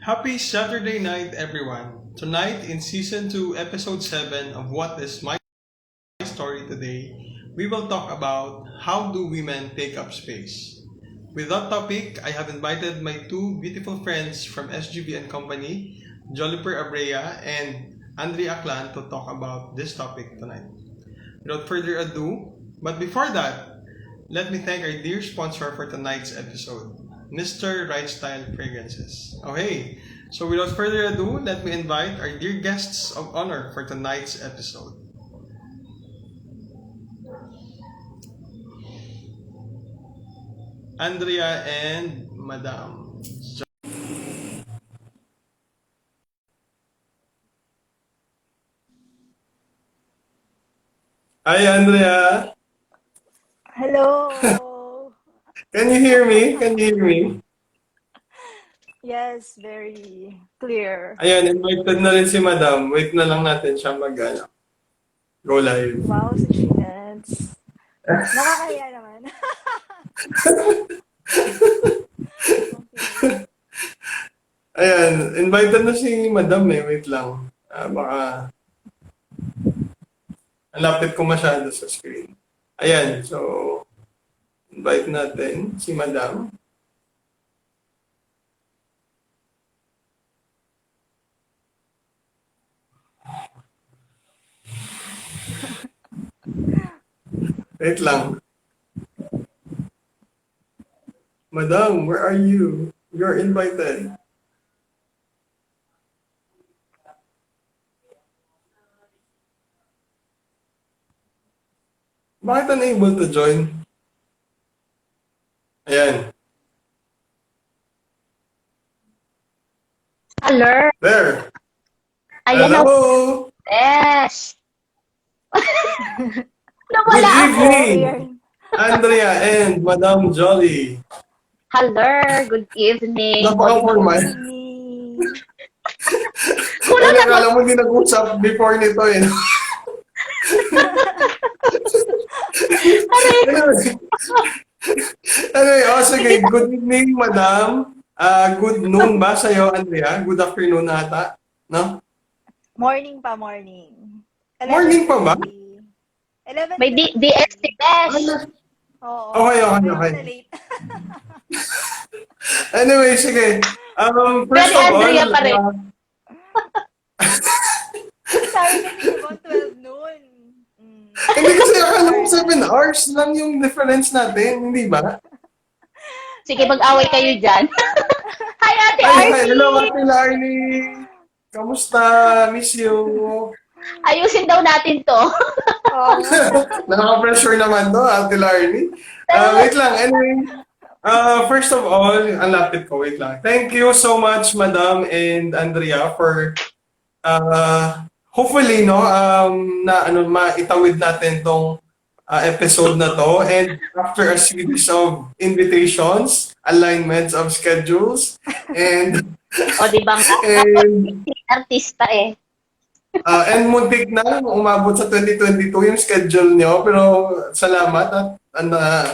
Happy Saturday night, everyone. Tonight, in Season 2, Episode 7 of What is My Story Today, we will talk about how do women take up space. With that topic, I have invited my two beautiful friends from SGB and Company, Jolie and Andrea and Andrea Clan, to talk about this topic tonight. Without further ado, but before that, let me thank our dear sponsor for tonight's episode, Mr. Right Style Fragrances. Okay, so without further ado, let me invite our dear guests of honor for tonight's episode. Andrea and Madam. Hi, Andrea. Hello. Can you hear me? Can you hear me? Yes, very clear. Ayan, invited na rin si Madam. Wait na lang natin siya go live. Wow, 6 minutes. Nakakaya naman. Okay. Ayan, invited na si Madam eh. Wait lang. Baka ang lapit ko masyado sa screen. Ayan, so invite natin si Madam. Wait lang. Madam, where are you? You're invited. Bakit unable to join? Ayan. Hello. There. Ayan na. Hello. Yes. Good Nawala ako. evening, Ayan. Andrea and Madam Jolie. Hello. Good evening. Napaka-formal. Evening. Kulang na Akala mo hindi nag-usap before nito eh. Anyway, sige. Good evening, Madam. Good noon ba sa'yo, Andrea? Good afternoon ata, no? Morning pa, morning. Morning pa ba? 11:50. May DST Dash. Oo. Okay. Kaya ako na late. Anyway, sige. First Pero of all, Andrea pa rin. Sabi ko ni Yvonne, 12 noon. Hindi kasi akala ko 7 hours lang yung difference natin, hindi ba? Sige, mag-away kayo dyan. Hi, Ate Hi, Arnie. hello, Ate Larny. Kamusta? Miss you. Ayusin daw natin to. Oo. Nakaka-pressure naman to, Ate Larny. Wait lang, anyway. First of all, ang lapit ko, wait lang. Thank you so much, Madam and Andrea, for hopefully, no, maitawid natin tong episode na to. And after a series of invitations, alignments of schedules, and O, di ba nga? and Artista eh. and muntik na umabot sa 2022 yung schedule nyo, pero salamat at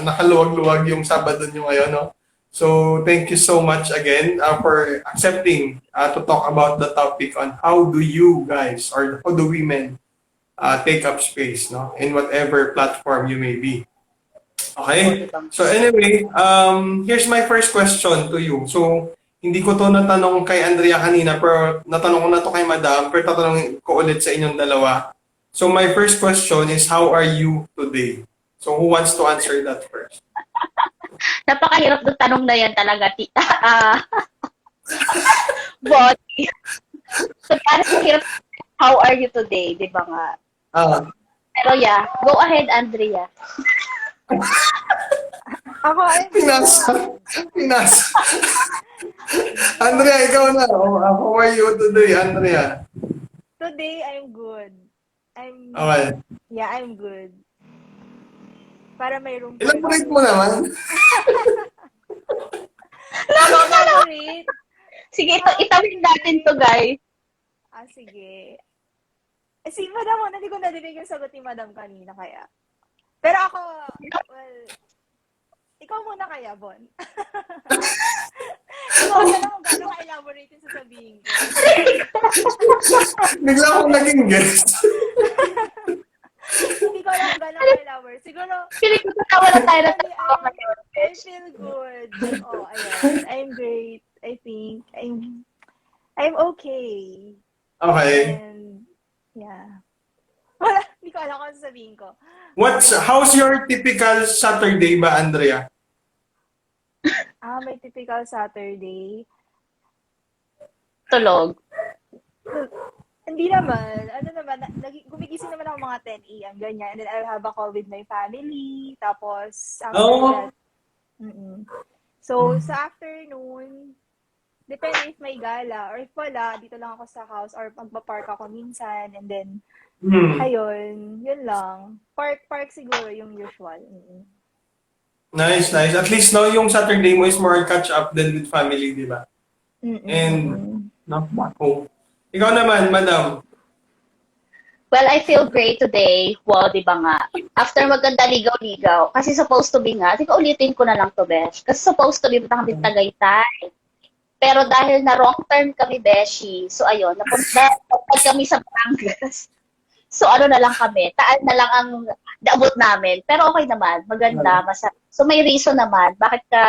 nakaluwag-luwag yung Sabado nyo ngayon, no? So, thank you so much again for accepting to talk about the topic on how do you guys or how do women take up space, no, in whatever platform you may be. Okay? So anyway, here's my first question to you. So, hindi ko to natanong kay Andrea kanina, pero natanong ko na to kay Madam, pero tatanungin ko ulit sa inyong dalawa. So my first question is, how are you today? So who wants to answer that first? Napakahirap ng tanong na yan talaga, tita. But, so, parang hirap, how are you today? Di ba nga? Pero yeah, go ahead, Andrea. Ako ay Pinasa. Andrea, ikaw na. How are you today, Andrea? Today, I'm good. Okay. Yeah, I'm good. Para may room. Elaborate mo naman. Elaborate? Sige, itawid natin to, guys. Sige. Si Madam, hindi ko nadinig yung sagot ni Madam kanina kaya. Pero ako, well, ikaw muna kaya, Bon. Ikaw na lang kung gaano ka-elaborate yung sasabihin ko. Bigla akong naging guest. Hindi ko alam kung gaano ka-elaborate. Siguro, Feeling ko tatawa na tayo na actually, tatawa ngayon. I feel good. Oh, ayun. I'm great. I think. I'm okay. Okay. And, yeah. Wala, hindi ko alam kung sasabihin ko. How's your typical Saturday ba, Andrea? May typical Saturday. Tulog. Hindi naman. Ano naman, gumigising naman ako mga 10 a.m. ganyan. And then I'll have a call with my family. Tapos, after that, so, sa afternoon, depende if may gala or if wala, dito lang ako sa house or magpa-park ako minsan. And then, ayun, yun lang. Park siguro yung usual. Nice. At least, no, yung Saturday mo is more catch up than with family, di ba? And, no, oh. Ikaw naman, madam. Well, I feel great today. Wow, di ba nga? After maganda ligaw-ligaw, kasi supposed to be nga, sige ulitin ko na lang to, Besh. Kasi supposed to be punta kami Tagaytay. Pero dahil na wrong turn kami, Beshi, so ayun, napunta kami sa Batangas. So ano na lang kami, taan na lang ang naabot namin. Pero okay naman, maganda, masarap. So may reason naman, bakit ka,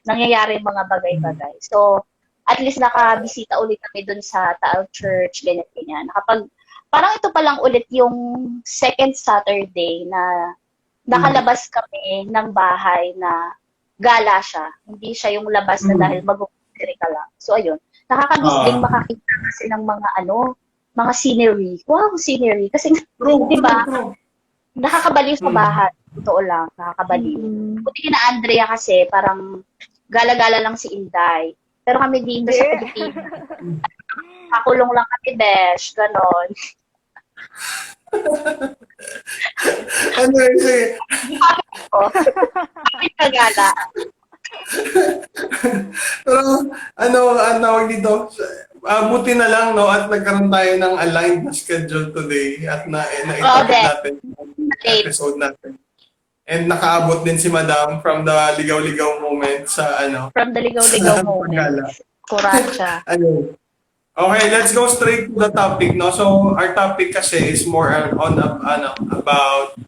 nangyayari yung mga bagay-bagay. So, at least nakabisita ulit kami dun sa Taal Church, ganyan. Parang ito pa lang ulit yung second Saturday na nakalabas kami ng bahay na gala siya. Hindi siya yung labas na dahil mag-grocery ka lang. So, ayun. Nakakamiss din makakita kasi ng mga scenery. Wow, scenery. Kasi, di ba, nakakabaliw sa bahay. Totoo lang, nakakabaliw. Buti na Andrea kasi, parang gala-gala lang si Inday. Pero kami dito sa Pilipinas, kakulong lang kami, Besh, ganon. Ano yun? Kapit ka gala. Pero, ang tawag dito, buti na lang, no, at nagkaroon tayo ng aligned na schedule today at na-itopic natin yung episode natin. And nakaabot din si Madam from the ligaw-ligaw moment sa From the ligaw-ligaw moment. Kuracha. Ayun. Okay, let's go straight to the topic, no? So, our topic kasi is more on about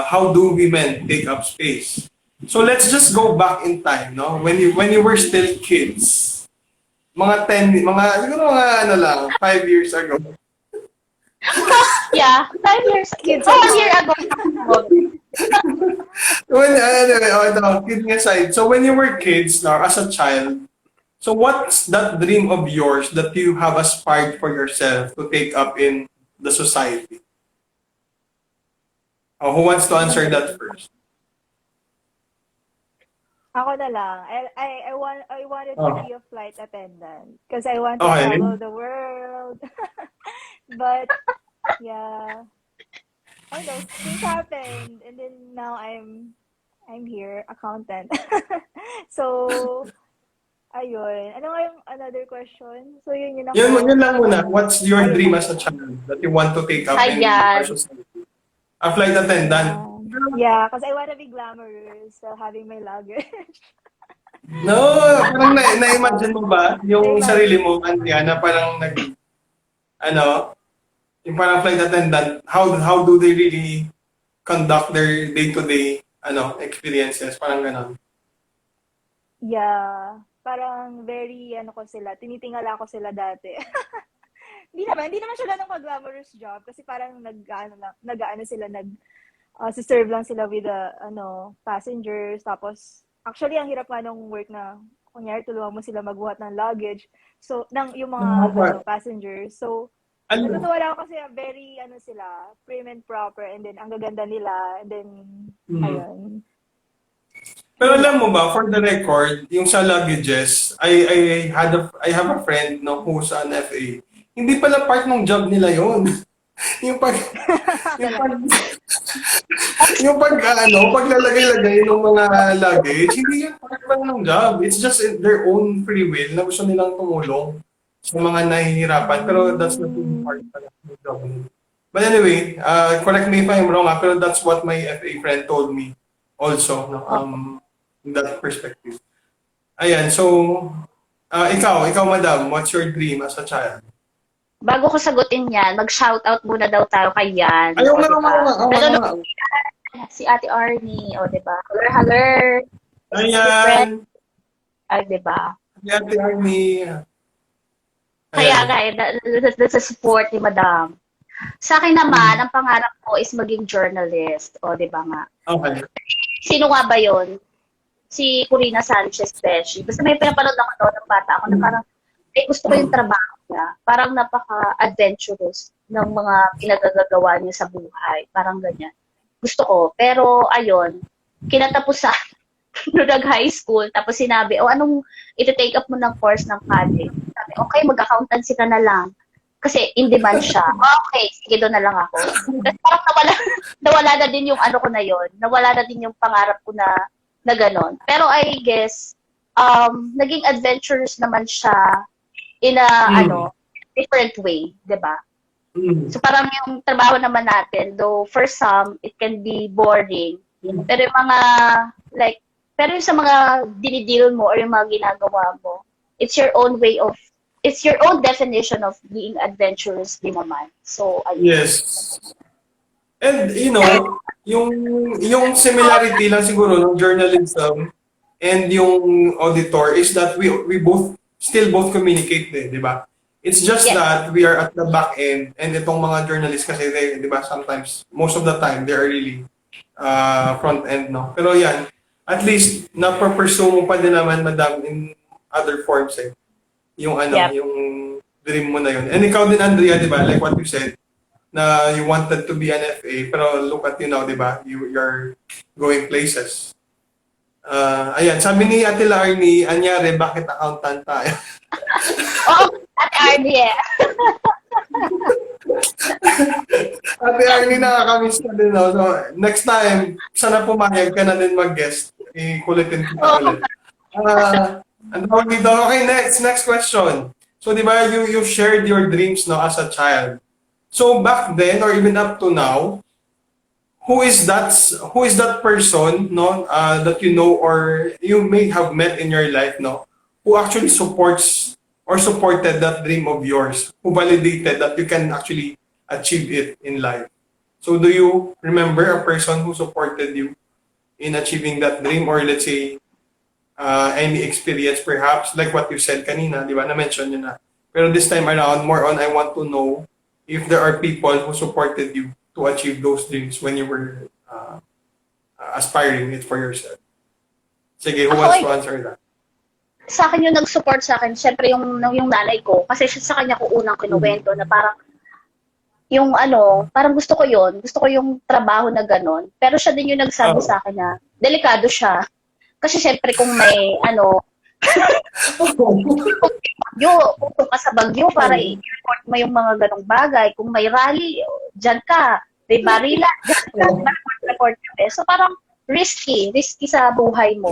how do women take up space. So, let's just go back in time, no? When you were still kids. Siguro mga 5 years ago. Yeah, 5 years. Kids 1 year ago. Kidding aside. So, when you were kids, now, as a child, so what's that dream of yours that you have aspired for yourself to take up in the society? Who wants to answer that first? Ako na lang. I wanted to be a flight attendant because I want to travel the world. But yeah, I know things happened, and then now I'm here, accountant. So ayun. Ano nga yung another question? So yun ako. Yun lang muna. What's your dream as a child that you want to take up in our society? A flight attendant. Yeah, because I want to be glamorous while having my luggage. No, parang na-imagine mo ba yung sarili mo, Andrea, na parang yung parang flight attendant, how do they really conduct their day-to-day experiences? Parang ganon. Yeah, parang very tinitingala ko sila dati. Hindi naman siya ganun ka-glamorous job kasi parang serve lang sila with passengers. Tapos, actually, ang hirap nga nung work na, kunyari, tulungan mo sila magbuhat ng luggage. So, yung mga passengers. So, natutuwa lang ako kasi very, sila, prim and proper. And then, ang gaganda nila. And then, ayun. Pero alam mo ba, for the record, yung sa luggages, I have a friend who's an FA. Hindi pala part ng job nila yon. yung paglalagay-lagay ng mga luggage, hindi yan part lang ng job. It's just their own free will na gusto nilang tumulong sa mga nahihirapan. Pero that's not really part ng job. But anyway, correct me if I'm wrong, pero that's what my FA friend told me also, no? Oo. In that perspective. Ayan, so, ikaw, madam, what's your dream as a child? Bago ko sagutin yan, mag-shoutout muna daw tayo kay Yan. Ayaw O, nga, di ba? oo nga, Nanonood nga. si Ate Arnie. O, di ba? Haller, haller. Si Ayan, friend. Ay, di ba? Ayan, Ate Arnie. Kaya Ayan. nga, that's a support ni Madam. Sa akin naman, ang pangarap ko is maging journalist. O, di ba nga? Okay. Sino nga ba yon? Si Corina Sanchez Pesci. Basta may pinapanood ako doon ng bata ako na parang, ay gusto ko yung trabaho niya. Parang napaka-adventurous ng mga pinagagagawa niya sa buhay. Parang ganyan. Gusto ko. Pero, ayun, kinatapusan, nung nag-high school, tapos sinabi, anong iti-take up mo ng course ng college? Sabi, okay, mag-accountancy ka na lang. Kasi in demand siya. Okay, sige, doon na lang ako. Kasi parang nawala na din yung ano ko na yon. Nawala na din yung pangarap ko na gano'n. Pero I guess, naging adventurous naman siya in a, different way, di ba? So parang yung trabaho naman natin, though for some, it can be boring. Pero yung mga, pero yung sa mga dinidil mo or yung mga ginagawa mo, it's your own way of, it's your own definition of being adventurous din naman. So, ayun. Yes. And yung similarity lang siguro ng journalism and yung auditor is that we both communicate di ba? It's just Yes. that we are at the back end and itong mga journalists kasi di ba sometimes most of the time they are really front end no. Pero yan, at least na-pursue mo pa din naman madam in other forms Yung Yep. yung dream mo na yun. And ikaw din Andrea, di ba? Like what you said, na you wanted to be an FA, pero look at you now, di ba? You're going places. Ayan, sabi ni Ate Larnie, anyari, bakit accountant tayo? Oo, Ate Arnie eh. Ate Arnie, nakakamiss ka din, no? So, next time, sana pumayag ka na din mag-guest. Ikulitin kita ulit. Ang tawag dito. Okay, next question. So, di ba, you shared your dreams, no, as a child. So back then or even up to now, who is that person no that you know or you may have met in your life no who actually supports or supported that dream of yours, who validated that you can actually achieve it in life. So do you remember a person who supported you in achieving that dream or let's say any experience perhaps like what you said kanina, di ba? Na-mention nyo na. Pero this time around, more on I want to know if there are people who supported you to achieve those dreams when you were aspiring it for yourself. Sige, who wants to answer that? Sa akin yung nag-support sa akin, syempre yung nanay ko. Kasi sa kanya ko unang kinuwento na parang, yung parang gusto ko yon, gusto ko yung trabaho na ganon. Pero siya din yung nagsabi sa akin na, delikado siya. Kasi syempre kung may, pupunta ka sa Bagyo para i-report mo yung mga ganong bagay. Kung may rally, dyan ka. May barila, dyan ka. Report ka. So parang risky sa buhay mo.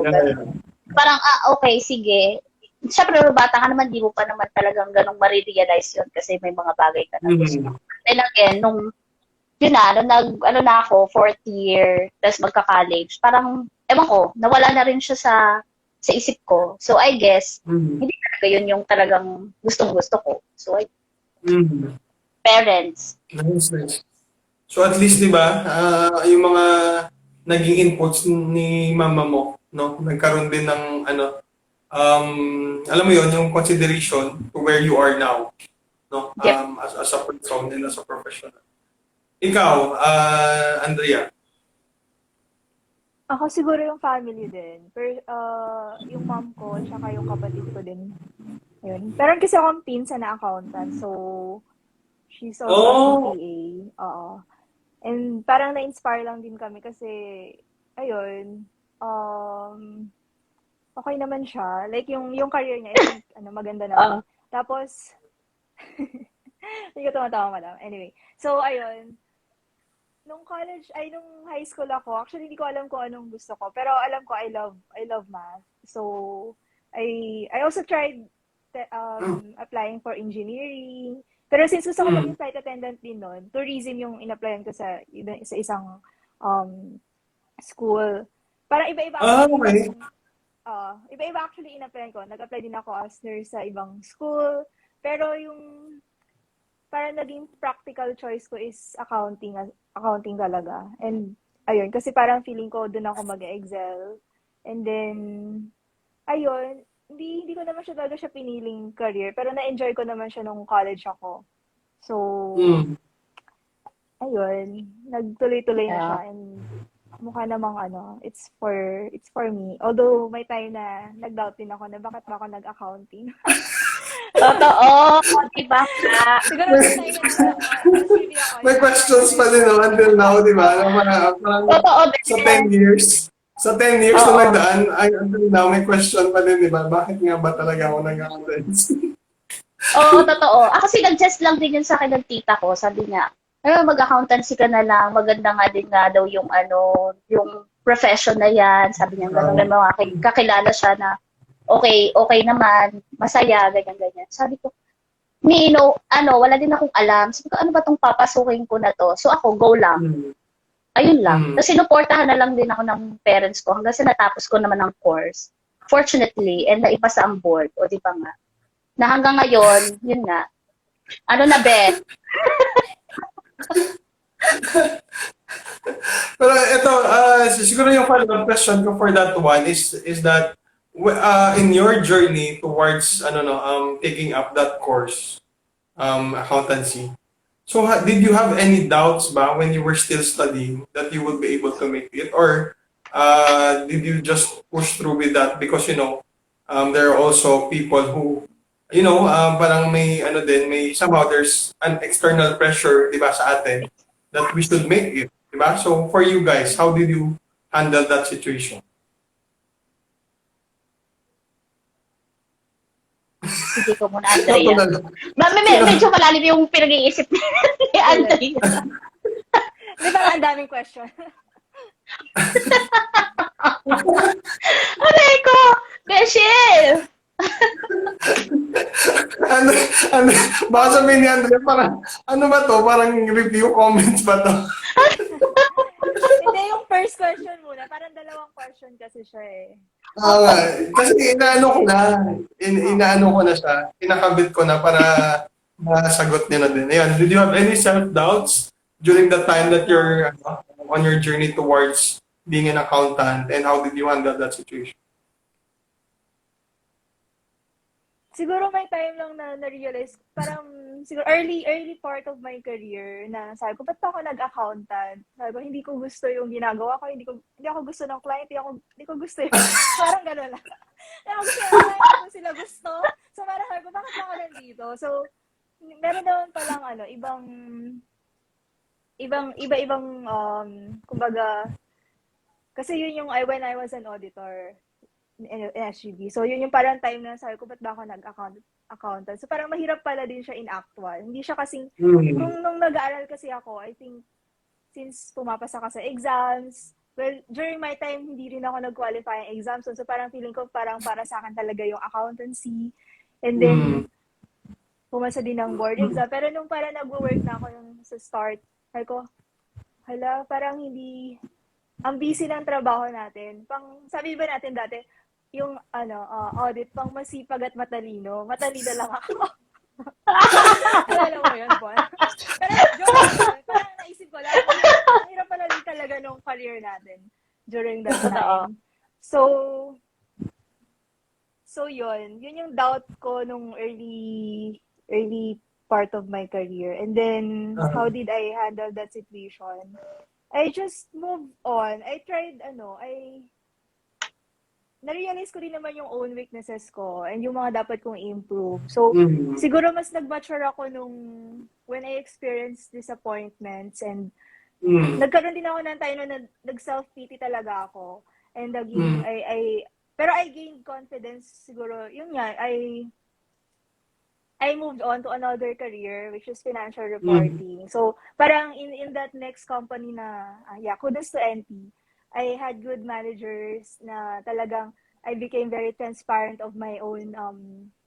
Parang, okay, sige. Siyempre, bata ka naman, di mo pa naman talagang ganong marirealize yun kasi may mga bagay ka na gusto. Then again, nung na ako, fourth year, tapos magka-college, parang, ewan ko, nawala na rin siya sa isip ko. So, I guess, hindi talaga yun yung talagang gustong-gusto ko. So, parents. Nice. So, at least, di ba, yung mga naging inputs ni mama mo, no? Nagkaroon din ng, alam mo yun, yung consideration to where you are now, no? Yep. As a person and as a professional. Ikaw, Andrea. Ako siguro yung family din. Pero, yung mom ko, tsaka yung kapatid ko din. Ayun. Pero kasi akong pinsan na accountant, so she's also CPA. Oo. And parang na-inspire lang din kami kasi, ayun, okay naman siya. Like, yung career niya, I think, maganda naman. Tapos, hindi ko tumatawa, madam. Anyway, so, ayun, nung high school ako, actually hindi ko alam kung anong gusto ko, pero alam ko I love math. So I also tried applying for engineering. Pero since gusto ko maging flight attendant din noon, tourism yung in-applyan ko sa isang school. Parang iba-iba Ah, actually okay. iba-iba actually in-apply ko. Nag-apply din ako as nurse sa ibang school. Pero yung parang naging practical choice ko is accounting talaga. And ayun, kasi parang feeling ko doon ako mag-excel. And then, ayun, hindi ko naman siya talaga siya piniling career, pero na-enjoy ko naman siya nung college ako. So, Mm. ayun, nagtuloy-tuloy na Yeah. siya and mukha namang it's for me. Although may time na nag-doubt din ako na bakit ba ako nag-accounting. Totoo, di ba nga? Siguro may time na mas really ako May questions pa din no, until now, di ba? Na parang Totoo sa din. 10 years, sa 10 years na Oo. nagdaan, ay until now, may question pa din, di ba? Bakit nga ba talaga ako nag-accountancy? Oo, totoo. Ako kasi nag-gest lang din yun sa akin ng tita ko. Sabi niya, mag-accountancy ka na lang. Maganda nga din nga daw yung yung profession na yan. Sabi niya, gano'n, may mga kakilala siya na okay, okay naman, masaya, ganyan-ganyan. Sabi ko, wala din akong alam. Sabi ko, ano ba tong papasukin ko na to? So ako, go lang. Mm. Ayun lang. Mm. Tapos sinuportahan na lang din ako ng parents ko hanggang sa natapos ko naman ang course. Fortunately, and naipasa ang board. O di ba nga? Na hanggang ngayon, yun nga. Ano na, Beth? Pero ito, siguro yung follow-up question ko for that one is that in your journey towards taking up that course, accountancy. So did you have any doubts ba when you were still studying that you would be able to make it, or did you just push through with that because there are also people who parang may somehow there's an external pressure, 'di ba, sa atin that we should make it, 'di ba? So for you guys, how did you handle that situation? Sige ko muna, Ito Andrea. na lang. Medyo malalim yung pinag-iisip ni Andrea. Di ba ang daming question? Aray ko! Beshil! ano, ano, baka sabihin ni Andrea, parang, ano ba to? Parang review comments ba to? Hindi, yung first question muna. Parang dalawang question kasi siya eh. Kasi inaano ko na siya, kinakabit ko na para masagot niya na din. Ayan, did you have any self-doubts during the time that you're on your journey towards being an accountant, and how did you handle that situation? Siguro may time lang na na-realize, parang siguro early part of my career na sabi ko, ba't pa ako nag-accountant? Sabi ko, hindi ko gusto yung ginagawa ko, hindi ako gusto ng client, hindi ko gusto yung, parang gano'n lang. Hindi ako gusto yung client, kung sila gusto. So parang sabi ko, bakit ako nandito? So, meron naman palang iba-ibang, kumbaga, kasi yun yung when I was an auditor in SGB. So, yun yung parang time na sabi ko, ba't ba ako nag-accountant? So, parang mahirap pala din siya in actual. Hindi siya kasing, nung nag-aaral kasi ako, I think, since pumapasa ka sa exams, well, during my time, hindi rin ako nag-qualify ang exams. So, parang feeling ko, parang para sa akin talaga yung accountancy. And then, pumasa din ng board exam. Pero nung parang nag-work na ako sa start, sabi ko, hala, parang hindi, ang busy ng trabaho natin. Sabi ba natin dati, yung audit, pang masipag at matalino. Matalino lang ako. Alam mo yun, Bon? Pero joke lang. Parang naisip ko lang, ang hirap pala din talaga nung career natin during that time. So yun. Yun yung doubt ko nung early part of my career. And then, how did I handle that situation? I just moved on. I tried, na-realize ko din naman yung own weaknesses ko and yung mga dapat kong improve. So, siguro mas nag-mature ako when I experienced disappointments and nagkaroon din ako ng time na nag-self-pity talaga ako. And pero I gained confidence siguro. Yun nga, I moved on to another career, which is financial reporting. So, parang in that next company na, kudos to NP, I had good managers na talagang I became very transparent of my own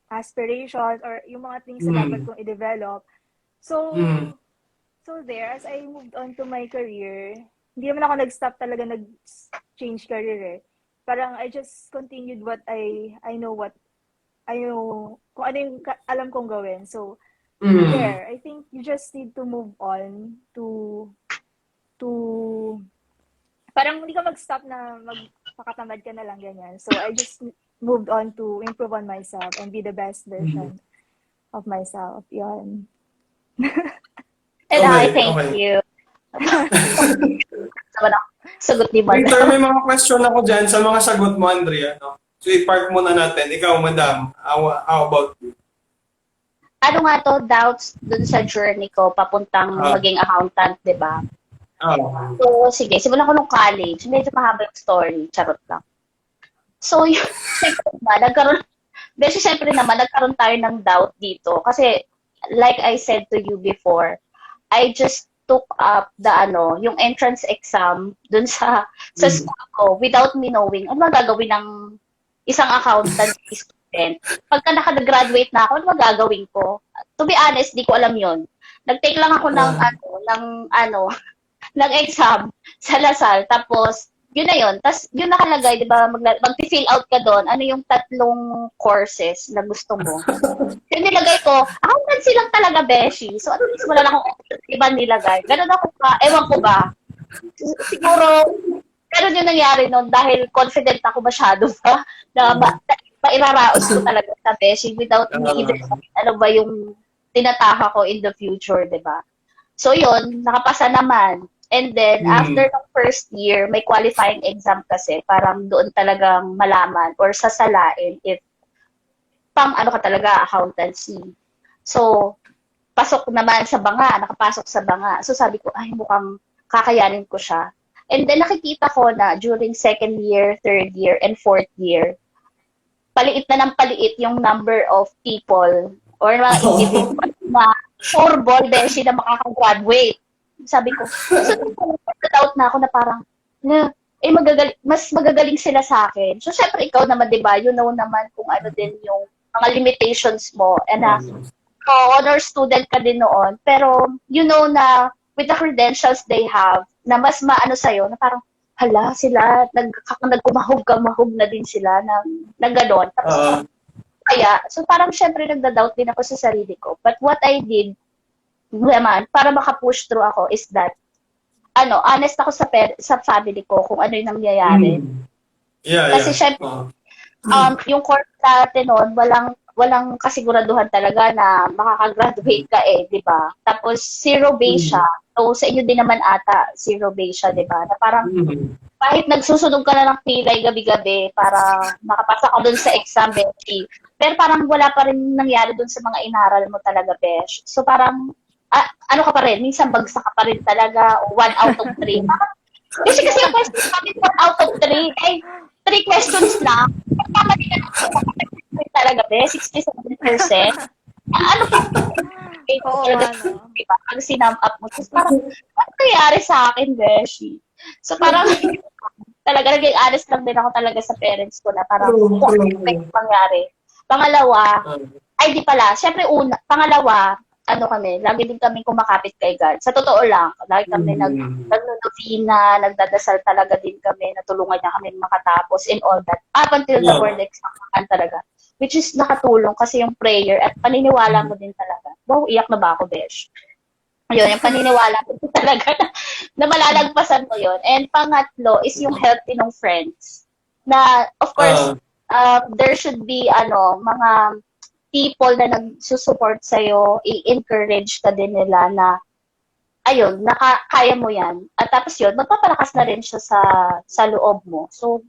aspirations or yung mga things na dapat kong i-develop. So there, as I moved on to my career, hindi naman ako nag-stop talaga nag-change career eh. Parang I just continued what I know kung ano yung alam kong gawin. So, there, I think you just need to move on to parang hindi ka mag-stop na magpakatamad ka na lang ganyan. So, I just moved on to improve on myself and be the best version of myself. Yan. And I thank you. Sagot ni Later, Madam. may mga question ako dyan sa mga sagot mo, Andrea. No? So, i-park muna natin. Ikaw, Madam, how about you? Ano nga to, doubts dun sa journey ko, papuntang maging accountant, di ba? So, sige, simulan ko nung college. Medyo mahaba yung story. Charot lang. So, yun, siyempre naman, nagkaroon tayo ng doubt dito. Kasi, like I said to you before, I just took up yung entrance exam dun sa school ko without me knowing ano magagawin ng isang accountant student. Pagka naka-graduate na ako, ano magagawin ko? To be honest, di ko alam yon. Nag-take lang ako ng exam sa Lasal. Tapos, yun na yun. Tapos, yun nakalagay, di ba, mag-fill out ka doon, ano yung 3 courses na gusto mo. Yung nilagay ko, accountancy lang talaga, Beshi. So, at least wala lang akong iba nilagay. Ganun ako pa, ewan ko ba. Siguro, ganun yung nangyari noon dahil confident ako masyado ba na mairaraos ko talaga sa Beshi without me even ano ba yung tinataha ko in the future, di ba? So, yun, nakapasa naman. And then, after the first year, may qualifying exam kasi, parang doon talagang malaman or sasalain if pang ano ka talaga, accountancy. So, pasok naman sa banga, nakapasok sa banga. So, sabi ko, ay, mukhang kakayanin ko siya. And then, nakikita ko na during 2nd year, 3rd year, and 4th year, paliit na ng paliit yung number of people or mga individual na four-ball beshi na makakagraduate. Sabi ko, so doubt na ako na parang, mas magagaling sila sa akin. So, syempre, ikaw naman, di ba, you know naman kung ano din yung mga limitations mo. And honor student ka din noon. Pero, you know na with the credentials they have, na mas maano sa'yo, na parang, hala, sila, nagkumahog na din sila na gano'n. Tapos, kaya, so parang syempre nagda-doubt din ako sa sarili ko. But what I did, naman, para maka-push through ako is that, honest ako sa family ko kung ano yung nangyayari. Kasi syempre, yung course natin noon, walang kasiguraduhan talaga na makakagraduate ka di ba? Tapos, zero base siya. So, sa inyo din naman ata, zero base siya, di ba? Na parang, kahit nagsusunog ka na ng pilay gabi-gabi para makapasa ka dun sa exam, Beshi. Pero parang wala pa rin nangyari dun sa mga inaral mo talaga, Besh. So, parang, ano ka pa rin, minsan bagsak ka pa rin talaga, 1 out of 3. Kasi yung questions namin 1 out of 3, 3 questions lang. Kamali ka na talaga, be, 67%. Ano pa? Diba? Pag sinam up mo, parang, ano nangyari sa akin, Beshi? So, parang, talaga, naging honest lang din ako talaga sa parents ko na parang, kung ano mangyari. Pangalawa, di pala, syempre pangalawa, lagi din kami kumakapit kay God. Sa totoo lang, lagi kami nagno-novena, nagdadasal talaga din kami, natulungan niya kami makatapos and all that. Up until the word exam talaga. Which is nakatulong kasi yung prayer at paniniwala mo din talaga. Wow, iyak na ba ako, Besh? Ayun, yung paniniwala mo din talaga na malalagpasan mo yun. And pangatlo is yung help din ng friends. Na, of course, there should be, mga people na nagsusupport sa'yo, i-encourage ka din nila na, ayun, kaya mo yan. At tapos yun, magpapalakas na rin siya sa loob mo. So,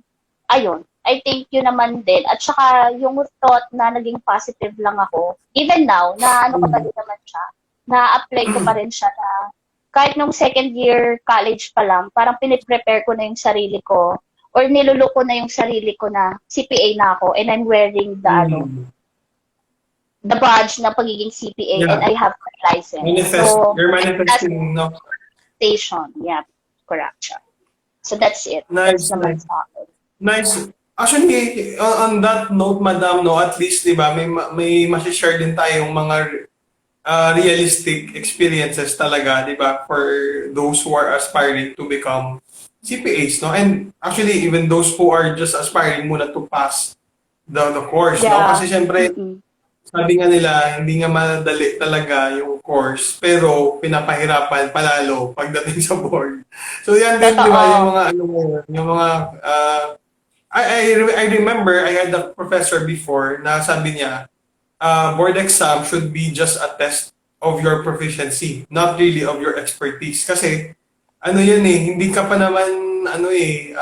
ayun, I think yun naman din. At saka yung thought na naging positive lang ako, even now, na ko pa din naman siya, na-apply ko pa rin siya na kahit nung 2nd year college pa lang, parang piniprepare ko na yung sarili ko or niluluko na yung sarili ko na CPA na ako and I'm wearing the badge na pagiging CPA and I have my license. You're manifesting, no? Station, yeah, correct siya. So that's it. Nice, that's nice. Actually, on that note, Madam, no, at least, di ba, may masishare din tayong mga realistic experiences talaga, di ba, for those who are aspiring to become CPAs, no? And actually, even those who are just aspiring muna to pass the course, no? Yeah. Kasi syempre, Mm-mm. sabi nga nila, hindi nga madali talaga yung course, pero pinapahirapan palalo pagdating sa board. So yan din, di ba, yung Totoo. mga, ano, yung mga, I remember I had a professor before na sabi niya, board exam should be just a test of your proficiency, not really of your expertise. Kasi, ano yan eh, hindi ka pa naman, ano eh,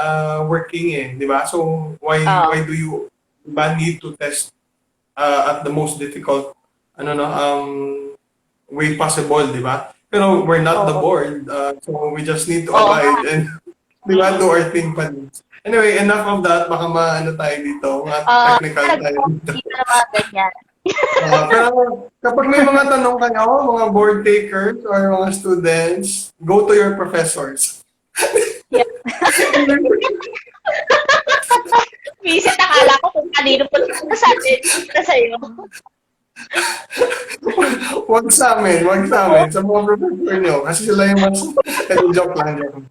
working eh, di ba? So, Oo. why do you ba need to test at the most difficult, ano no, way possible, di ba? Pero we're not the Oo. board, so we just need to Oo nga. abide and, di ba, do our thing pa din. Anyway, enough of that. Baka maano tayo dito, mga technical tayo dito. Dito na mga ganyan. Pero kapag may mga tanong kayo, mga board takers or mga students, go to your professors. Yeah. Minsan nakala ko kung kanino po sa atin, na sa'yo. Wag sa amin, wag sa amin. Sa mga professor nyo. Kasi sila yung mas... joke lang, joke lang.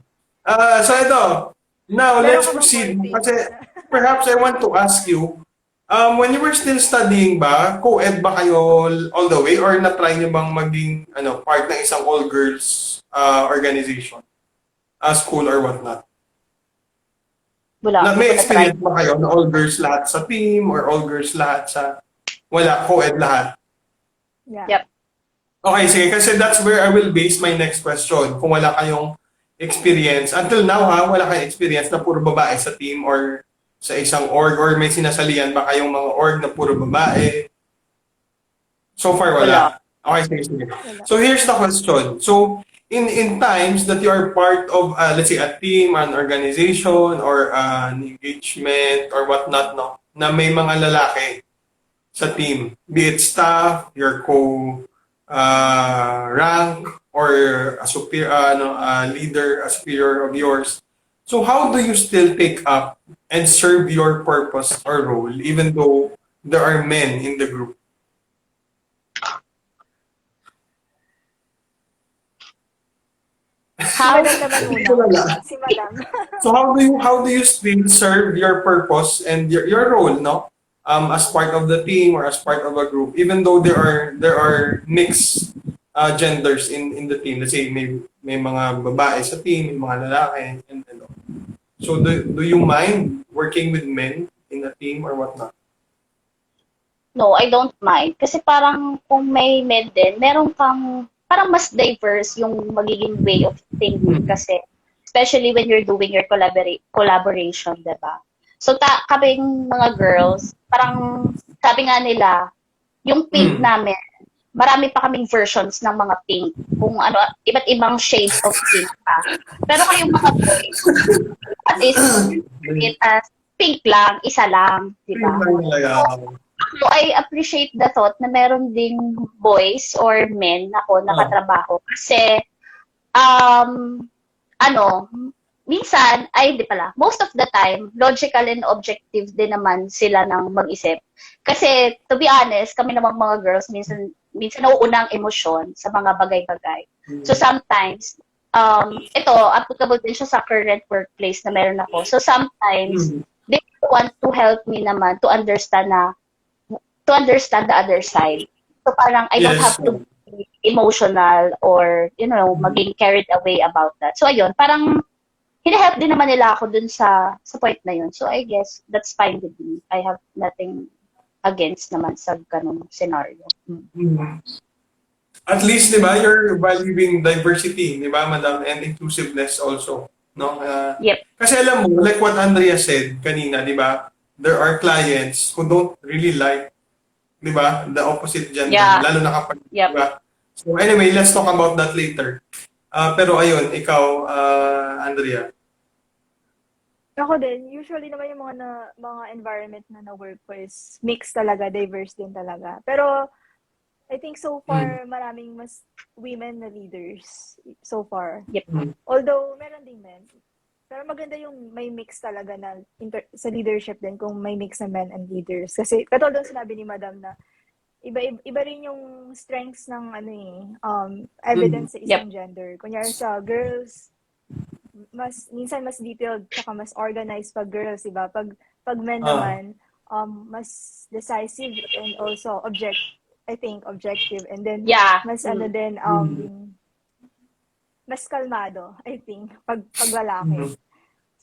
So ito, now Meron let's ka bang proceed. board Kasi take? perhaps I want to ask you, when you were still studying ba, co-ed ba kayo all the way or na-try nyo bang maging part ng isang all-girls organization? School or whatnot? Wala, Na, hindi may ko na-try. experience ba kayo na all-girls lahat sa team or all-girls lahat sa... Wala, co-ed lahat? Yeah. Yep. Okay, sige. Kasi that's where I will base my next question. Kung wala kayong experience. Until now ha, wala kayong experience na puro babae sa team or sa isang org or may sinasalihan ba kayong mga org na puro babae? So far, Wala. wala. Okay, sige, sige. Wala. So here's the question. So in times that you are part of, let's say, a team, an organization, or an engagement, or whatnot, no, na may mga lalaki sa team, be it staff, your rank, or a leader, a superior of yours. So how do you still take up and serve your purpose or role, even though there are men in the group? Si How? Madam naman muna. Wala. Si Madam. So how do you still serve your purpose and your role, no? As part of the team or as part of a group, even though there are mixed genders in the team. Let's say may mga babae sa team, may mga lalaki, and all. So do you mind working with men in a team or whatnot? No, I don't mind. Kasi parang kung may med din, meron kang, parang mas diverse yung magiging way of thinking kasi especially when you're doing your collaboration, diba? So, kaming mga girls, parang sabi nga nila, yung pink namin, marami pa kaming versions ng mga pink. Kung ano, iba't ibang shades of pink pa. Pero kayong mga boys, at least, it as pink lang, isa lang, diba? So, I appreciate the thought na meron ding boys or men ako nakatrabaho. Kasi, minsan, ay hindi pala, most of the time, logical and objective din naman sila ng mag-isip. Kasi, to be honest, kami namang mga girls, minsan nauuna ang emosyon sa mga bagay-bagay. So, sometimes, ito, applicable din siya sa current workplace na meron ako. So, sometimes, they want to help me naman to understand the other side. So parang I don't have to be emotional or, maging carried away about that. So ayun, parang hinahelp din naman nila ako dun sa point na yun. So I guess that's fine with me. I have nothing against naman sa ganung scenario. At least, di ba, you're valuing diversity, di ba, madam, and inclusiveness also. No? Yep. Kasi alam mo, like what Andrea said kanina, di ba, there are clients who don't really like, di ba, the opposite gender, lalo na kapag, di ba? So anyway, let's talk about that later. Pero ayun, ikaw, Andrea. Ako din, usually naman yung mga environment na work ko is mixed talaga, diverse din talaga. Pero I think so far, maraming mas women na leaders so far. Yep. Although, meron ding men. Pero maganda yung may mix talaga sa leadership din kung may mix na men and leaders. Kasi, katulad ng sinabi ni Madam na iba rin yung strengths ng evidence sa Yep. isang gender. Kunyari sa girls, minsan mas detailed tsaka mas organized pag girls, diba? Pag men Ah, naman, mas decisive and also I think objective, and then Yeah. mas ano din, mm, mas kalmado, I think, pag lalaki. mm,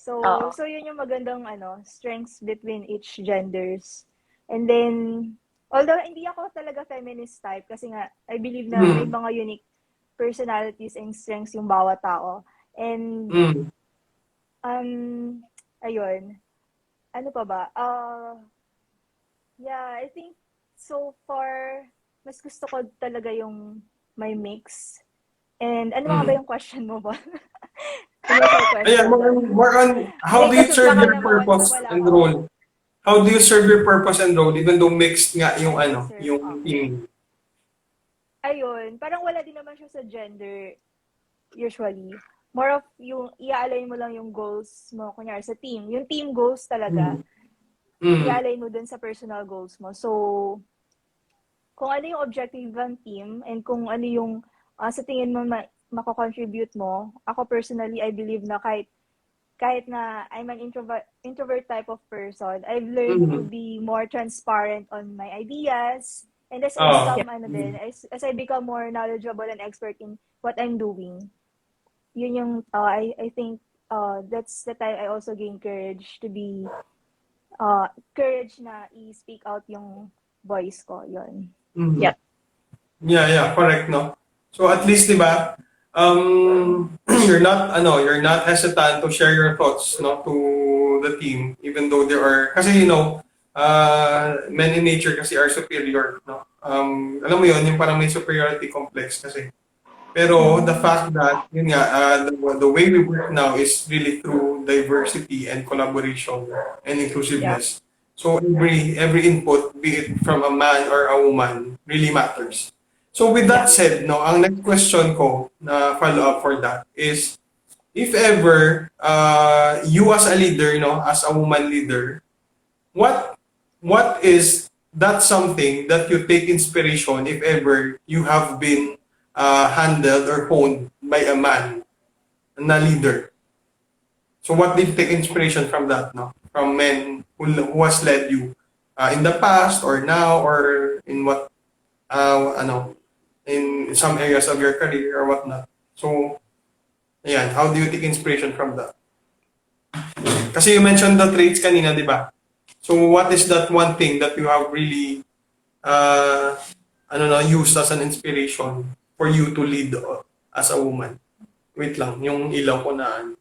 Oo. So yun yung magandang strengths between each genders. And then, although hindi ako talaga feminist type kasi nga I believe na may mm, mga unique personalities and strengths yung bawat tao. And mm, ayun, ano pa ba? Yeah, I think so far mas gusto ko talaga yung may mix. And ano nga ba mm. yung question mo ba? Initial Ayan, question ba? more on how Hindi, do you kasi serve baka your purpose nawala and ako. role? How do you serve your purpose and role even though mixed nga yung How do I serve? yung team? Ayun, parang wala din naman siya sa gender usually. More of yung i-align mo lang yung goals mo, kunyari sa team. Yung team goals talaga, Mm, mm, i-align mo dun sa personal goals mo. So, kung ano yung objective ng team and kung ano yung sa tingin mo mako-contribute mo, ako personally, I believe na kahit na I'm an introvert type of person, I've learned to mm. be more transparent on my ideas. And as I Oh. Yep. become as I become more knowledgeable and expert in what I'm doing, yun yung I think that's the time I also gain courage to be courage na i-speak out yung voice ko, yun. Mm. Yep. Yeah, correct, no? So at least, di ba, you're not hesitant to share your thoughts, no, to the team, even though there are, kasi, men in nature kasi are superior, no? Alam mo yun, yung parang may superiority complex kasi. Pero the fact that, yun nga, the way we work now is really through diversity and collaboration and Yeah. inclusiveness. So every input, be it from a man or a woman, really matters. So with Yeah. that said, no, ang next question ko na follow up for that is, if ever you as a leader, no, as a woman leader, what what is that something that you take inspiration if ever you have been handled or honed by a man na leader? So what did you take inspiration from that, no? From men who has led you in the past or now or in what in some areas of your career or whatnot. So, ayan, how do you take inspiration from that? Kasi you mentioned the traits kanina, di ba? So what is that one thing that you have really uh, used as an inspiration for you to lead as a woman? Wait lang, yung ilaw ko na.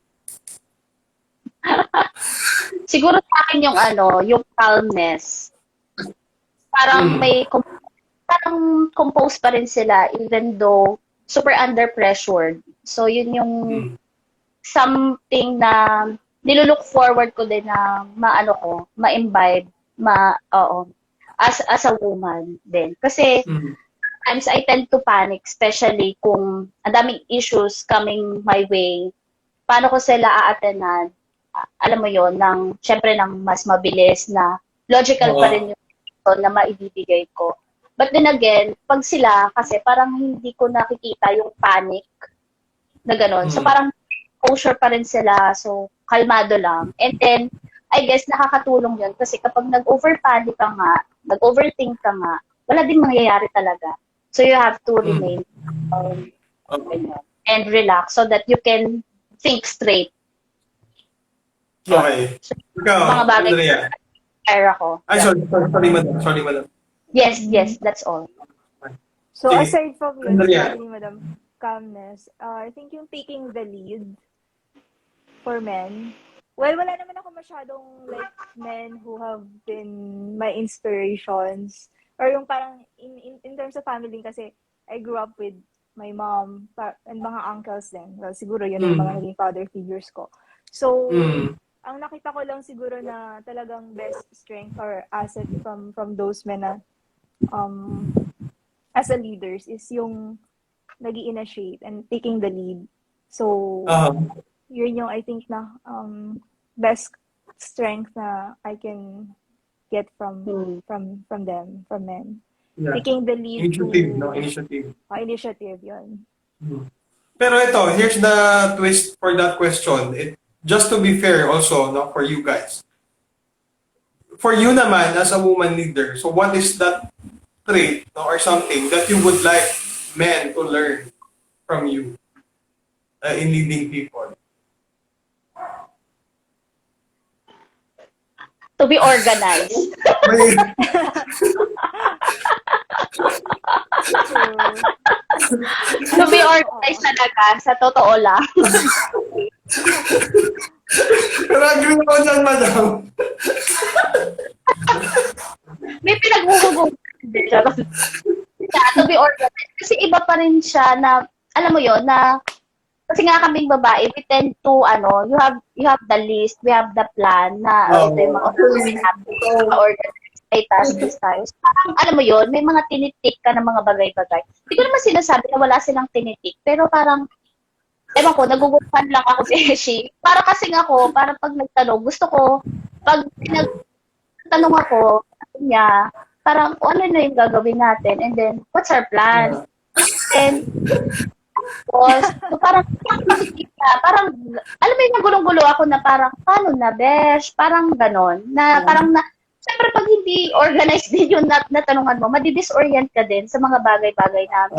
Siguro sa akin yung yung calmness. Parang Mm. parang composed pa rin sila even though super under pressured. So yun yung Mm. something na nilulook forward ko din na ma-imbibe, oo, as a woman din. Kasi Mm. sometimes I tend to panic, especially kung ang daming issues coming my way. Paano ko sila a-attenan? Alam mo yon syempre ng mas mabilis na logical pa Oo. rin yung na maibibigay ko. But then again, pag sila, kasi parang hindi ko nakikita yung panic na gano'n. So Mm. parang kosher pa rin sila. So, kalmado lang. And then, I guess nakakatulong yun kasi kapag nag-over-panic ka nga, nag-overthink ka nga, wala din mangyayari talaga. So, you have to Mm. remain um, Okay. and relax so that you can think straight. Yun. Okay. So, mga Ikaw, bagay Andrea. na share ako. Ay, Yeah. sorry, madam. Sorry, madam. Yes, that's all. So Sige. aside from yun, Andrea. sinabi ni Madam Calmness, I think yung taking the lead for men, well, wala naman ako masyadong like men who have been my inspirations. Or yung parang in terms of family kasi I grew up with my mom and mga uncles din. Well, siguro yun na yung mga Mm. naging father figures ko. So, Mm. ang nakita ko lang siguro na talagang best strength or asset from those men na um, as a leaders is yung nag-i-initiate and taking the lead. So, Uh-huh. yun yung I think na best strength na I can get from Hmm. them, from men. Yeah. taking the lead Initiative, to no? Initiative. initiative yun. Hmm. Pero ito, here's the twist for that question. Just to be fair also, no, for you guys. For you naman, as a woman leader, so what is that trait, no, or something that you would like men to learn from you in leading people? To be organized. May, True. To be organized talaga, sa totoo lang. pero agree ako dyan, madam. May pinaghuhugot. Yeah, to be organized. Kasi iba pa rin siya na, alam mo yon na, kasi nga kaming babae, we tend to, you have the list, we have the plan na, ito yung mga Actually, natin, mga organized, may task list tayo. So, parang, alam mo yon may mga tinitik ka ng mga bagay-bagay. Hindi ko naman sinasabi na wala silang tinitik, pero parang, ewan ko, nagugupan lang ako si Para kasing ako, para pag nagtanong, gusto ko, pag nagtanong ako, sabi niya, parang, ano na yung gagawin natin? And then, what's our plan? And, so parang, alam mo yung nagulong-gulo ako na parang, paano na, besh? Parang ganon. Na parang siyempre pag hindi organized din yung natanungan mo, madidisorient ka din sa mga bagay-bagay na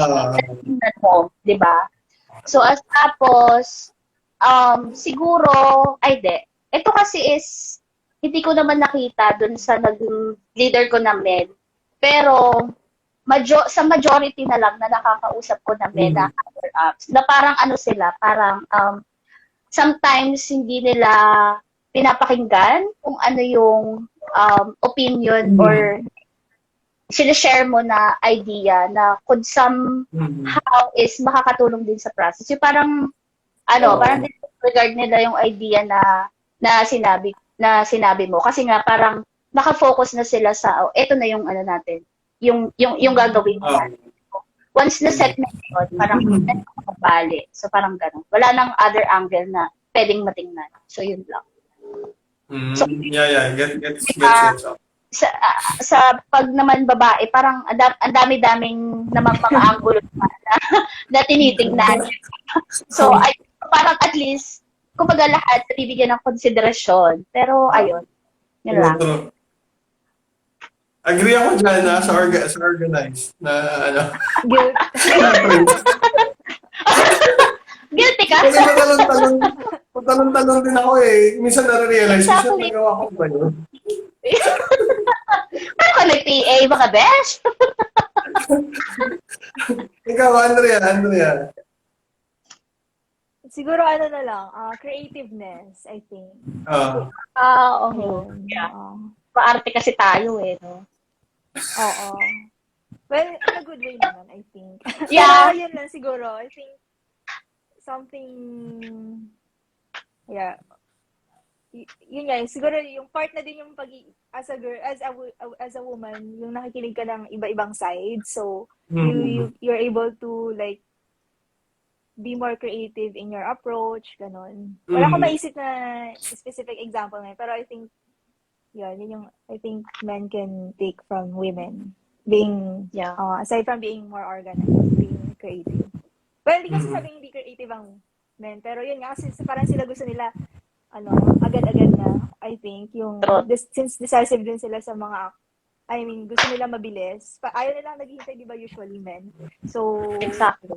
tingnan mo, di ba? So, tapos, siguro, ito kasi is, hindi ko naman nakita dun sa leader ko na men. Pero, sa majority na lang na nakakausap ko na men na higher ups, na parang sila, parang sometimes hindi nila pinapakinggan kung ano yung opinion or sinishare mo na idea na could somehow is makakatulong din sa process. Yung parang, parang disregard nila yung idea na sinabi mo. Kasi nga parang nakafocus na sila sa, eto na yung natin, yung gagawin mo. Once na set na yun, parang bali. So parang gano'n. Wala nang other angle na pwedeng matingnan. So yun lang. So, gets. Sa pag naman babae, parang ang dami-daming naman mga angulo na tinitingnan. So, parang at least, kumbaga lahat bibigyan ng konsiderasyon. Pero ayun, yun lang. Agree ako dyan sa organized na Guilty ka? Kasi patalon-talon din ako eh. Minsan nare-realize ko siya nagawa ko ba yun? Ano ka nag-PA mga besh? Ikaw, Andrea. Siguro na lang, creativeness, I think. Okay. Yeah. Paarte kasi tayo no? Oo. Well, in a good way naman, I think. Yeah. Yun lang siguro. I think something, yun nga, siguro yung part na din yung as a woman, yung nakikinig ka ng iba-ibang side. So, you're able to like be more creative in your approach, ganon. Wala akong maisip na specific example ngayon, pero I think yun yung I think men can take from women being aside from being more organized, being creative. Well, di kasi sabing hindi creative ang men, pero yun nga kasi parang sila gusto nila agad-agad na, I think yung since decisive din sila sa mga gusto nila mabilis. Ayaw nila naghihintay, di ba, usually men. So exactly.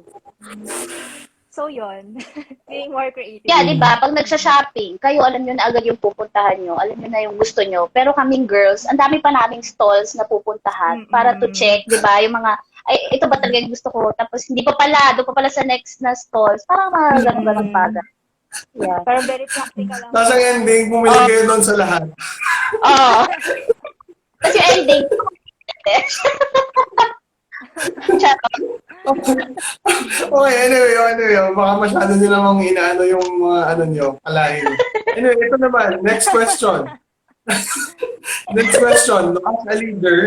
So, yun. Being more creative. Yeah, di ba? Pag nagsha-shopping, kayo alam nyo na agad yung pupuntahan nyo. Alam nyo na yung gusto nyo. Pero kaming girls, ang dami pa naming stalls na pupuntahan para to check, di ba? Yung mga, ito ba talaga yung gusto ko? Tapos, hindi pa pala, doon pa pala sa next na stalls. Parang mga ganun-ganun bagay. Yeah. Parang very practical lang. Tapos ang ending, pumili kayo doon sa lahat. Oo. Kasi yung ending, Okay, anyway, baka masyado nyo namang inaano yung mga nyo, kalahin. Anyway, ito naman, next question. Next question,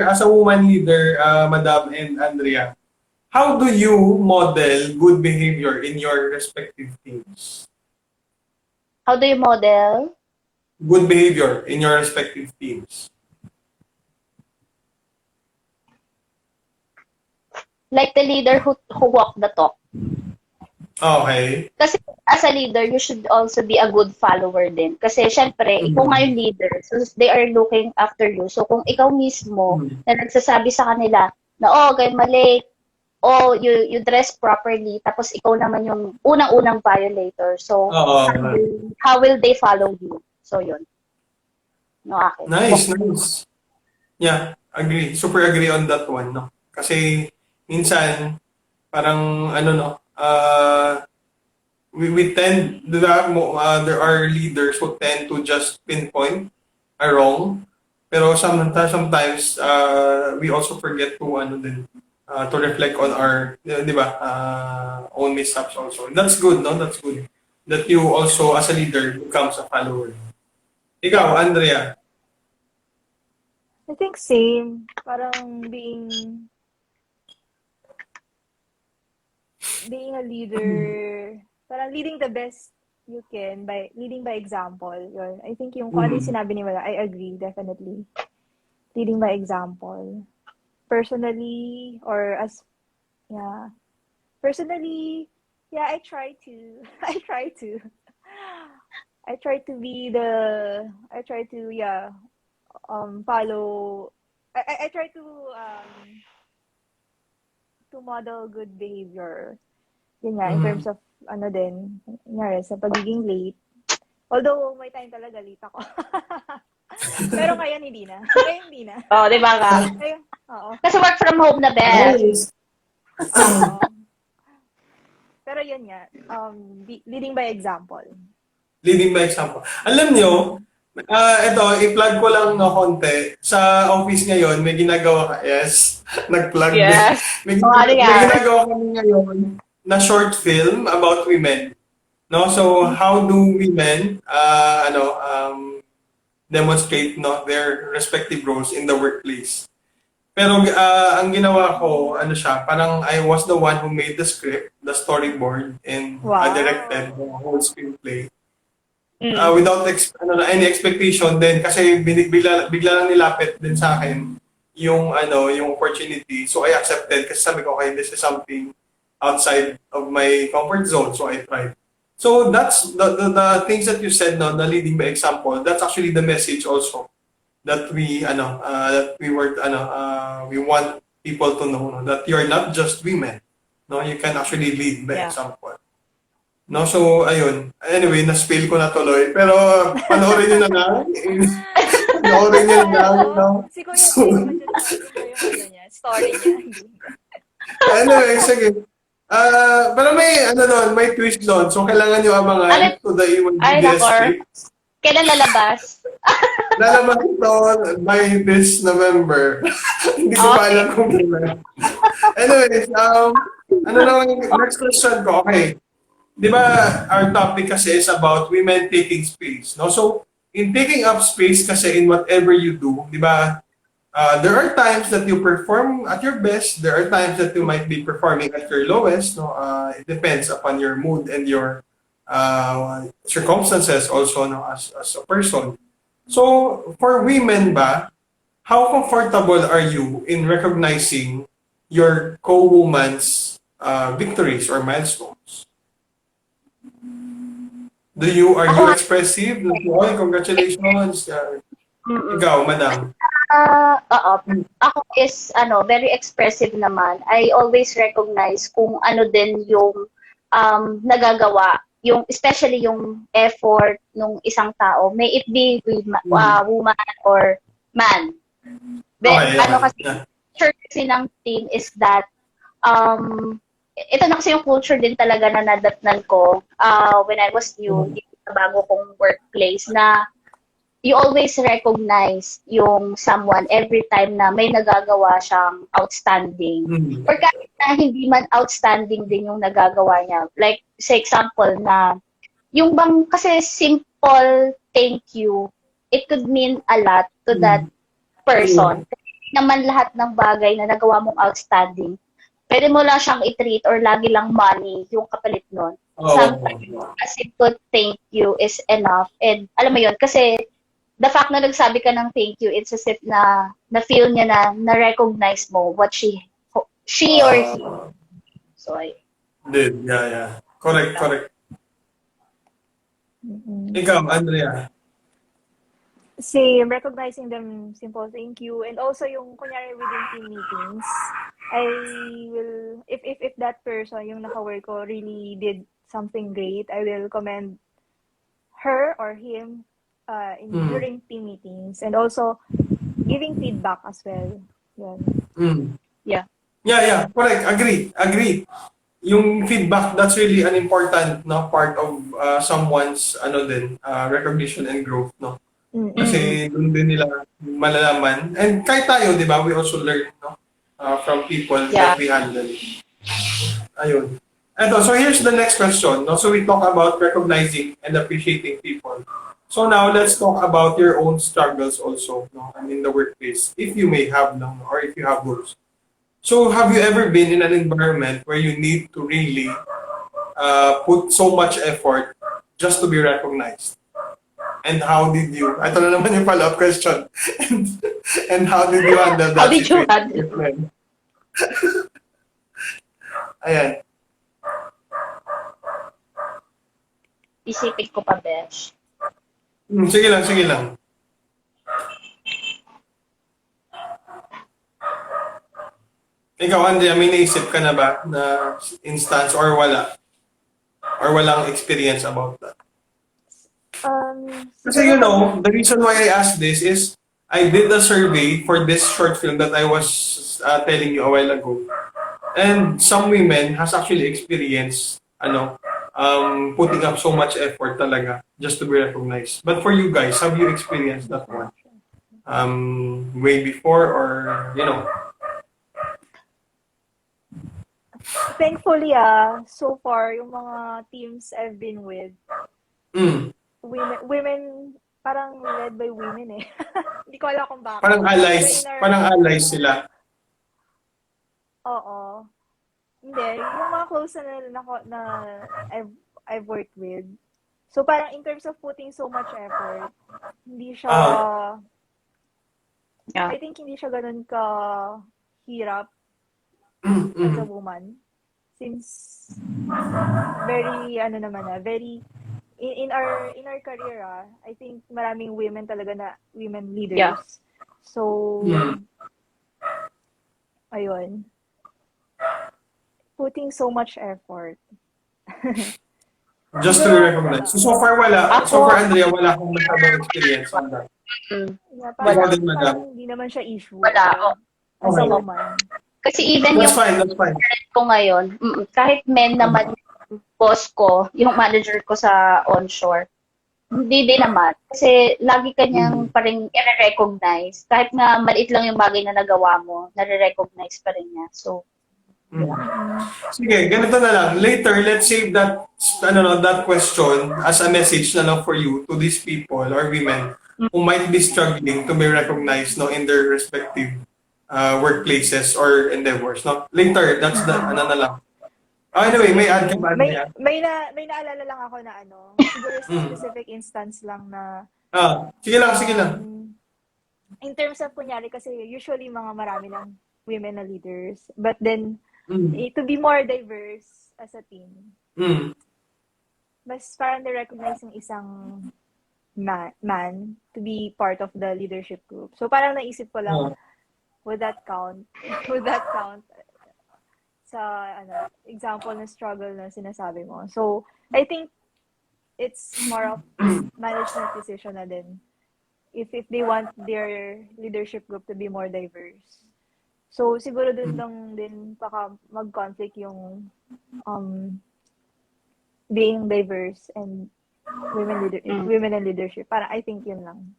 as a woman leader, Madam and Andrea, how do you model good behavior in your respective teams? How do you model? Good behavior in your respective teams. like the leader who walk the talk. Okay. Kasi as a leader, you should also be a good follower din. Kasi syempre, ikaw nga yung leader. So they are looking after you. So kung ikaw mismo na nagsasabi sa kanila na, oh, kayo mali, oh, you dress properly, tapos ikaw naman yung unang-unang violator. So, how will they follow you? So, yun. No, akin. Nice. Yeah, agree. Super agree on that one, no? Kasi minsan parang ano no, we tend there are leaders who tend to just pinpoint a wrong, pero sometimes we also forget to ano din to reflect on our di ba own mishaps also. That's good, no? That's good that you also as a leader becomes a follower. Ikaw, Andrea. I think same. Parang being a leader, parang leading the best you can by leading by example. Yun. I think yung kung ano yung sinabi ni Mala, I agree, definitely. Leading by example. Personally, or as, yeah. Personally, yeah, I try to follow, I try to model good behavior. Yun nga, in terms of, ano din, nangyari, sa pagiging late. Although, may time talaga late ako. Pero ngayon, hindi na. Oh, di ba ka? Oo. Kasi work from home na, best. Pero yun nga, leading by example. Leading by example. Alam nyo, ito, i-plug ko lang no konti. Sa office ngayon, may ginagawa ka. Yes, nag-plug Yes. din. May ginagawa kami ngayon na short film about women. No, so how do women demonstrate their respective roles in the workplace. Pero ang ginawa ko, ano siya, parang I was the one who made the script, the storyboard, and directed the whole screenplay. Without any expectation din kasi bigla lang nilapit din sa akin yung opportunity. So I accepted kasi sabi ko, okay, this is something outside of my comfort zone, so I tried. So that's the things that you said, no, the leading by example. That's actually the message also that we we want people to know, no, that you're not just women. No, you can actually lead by example. No, so ayun. Anyway, na-spill ko na tuloy. Pero panoorin niyo na lang. Panoorin niyo na lang, no? Si Kuya Jay, yung niya, story niya. Anyway, sige. Pero may twist doon. So kailangan niyo abangan to the EYBS script. Kailan lalabas? Lalabas ito by this November. Hindi ko pa alam kung kailan. Anyways, next question ko. Okay. Di ba, our topic kasi is about women taking space. No? So, in taking up space kasi in whatever you do, di ba, there are times that you perform at your best. There are times that you might be performing at your lowest. No? It depends upon your mood and your circumstances also, no, as a person. So, for women ba, how comfortable are you in recognizing your co-woman's victories or milestones? Are you expressive? Oy, congratulations. Ikaw, madam. Oo. Ako is very expressive naman. I always recognize kung ano din yung nagagawa, yung especially yung effort ng isang tao. May it be woman or man. But culture kasi ng team is that ito na kasi yung culture din talaga na nadatnan ko when I was new, sa bago kong workplace, na you always recognize yung someone every time na may nagagawa siyang outstanding. Or kahit na hindi man outstanding din yung nagagawa niya. Like, sa example na, yung bang, kasi simple thank you, it could mean a lot to that person. Kasi naman lahat ng bagay na nagawa mong outstanding, pwede mo lang siyang i-treat or lagi lang money yung kapalit nun. Sometimes, a simple thank you is enough. And alam mo yun, kasi the fact na nagsabi ka ng thank you, it's as if na feel niya na recognize mo what she She or he. So, Did, yeah. Correct. Ikaw, Andrea. Same, recognizing them, simple thank you. And also yung kunyari within team meetings, I will, if that person, yung naka-work ko, really did something great, I will commend her or him during team meetings. And also giving feedback as well. Yun. yeah. Yeah. Correct. Agree. Yung feedback, that's really an important part of someone's recognition and growth, no? Kasi doon din nila malalaman. And kahit tayo, di ba, we also learn from people that we handle. Ayun. So here's the next question. No? So we talk about recognizing and appreciating people. So now let's talk about your own struggles also, no? And in the workplace, if you may have them or if you have those. So have you ever been in an environment where you need to really put so much effort just to be recognized? And how did you, ito na naman yung follow-up question. and how did you handle that How did you situation? handle? Ayan. Isipin ko pa, Besh. Sige lang. Ikaw, Andrea, may naisip ka na ba na instance or wala? Or walang experience about that? Kasi the reason why I asked this is I did a survey for this short film that I was telling you a while ago. And some women has actually experienced putting up so much effort talaga just to be recognized. But for you guys, have you experienced that one? Way before or, Thankfully, so far, yung mga teams I've been with, women, parang led by women eh. Hindi ko alam kung bakit. Parang allies sila. Oo. Hindi, yung mga close na I've worked with. So parang in terms of putting so much effort, hindi siya, I think hindi siya ganun ka hirap as a woman. Since very, very, in our career, I think maraming women talaga na women leaders. Yeah. So, ayun. Putting so much effort. Just to be recognized. So far wala. So far, Andrea, wala akong masyadong experience on that. Yeah, parang hindi naman siya issue. Wala. As a woman. Kasi even That's yung fine. ko ngayon, kahit men naman yung boss ko, yung manager ko sa onshore, hindi din naman. Kasi lagi kanyang parang i-recognize. Kahit nga maliit lang yung bagay na nagawa mo, nare-recognize pa rin niya. So, sige, ganito na lang. Later, let's save that that question as a message na lang for you to these people or women who might be struggling to be recognized in their respective workplaces or endeavors. No? Later, that's the na lang. Anyway, may add ka ba? May naalala lang ako na siguro specific instance lang na sige lang. In terms of kunyari kasi usually marami lang women na leaders, but then to be more diverse as a team. Mas parang na-recognize yung isang man to be part of the leadership group. So parang naisip ko lang, would that count sa example na struggle na sinasabi mo. So I think it's more of management decision na din if they want their leadership group to be more diverse. So siguro dun lang din baka mag-conflict yung being diverse and women in leadership. Parang I think yun lang.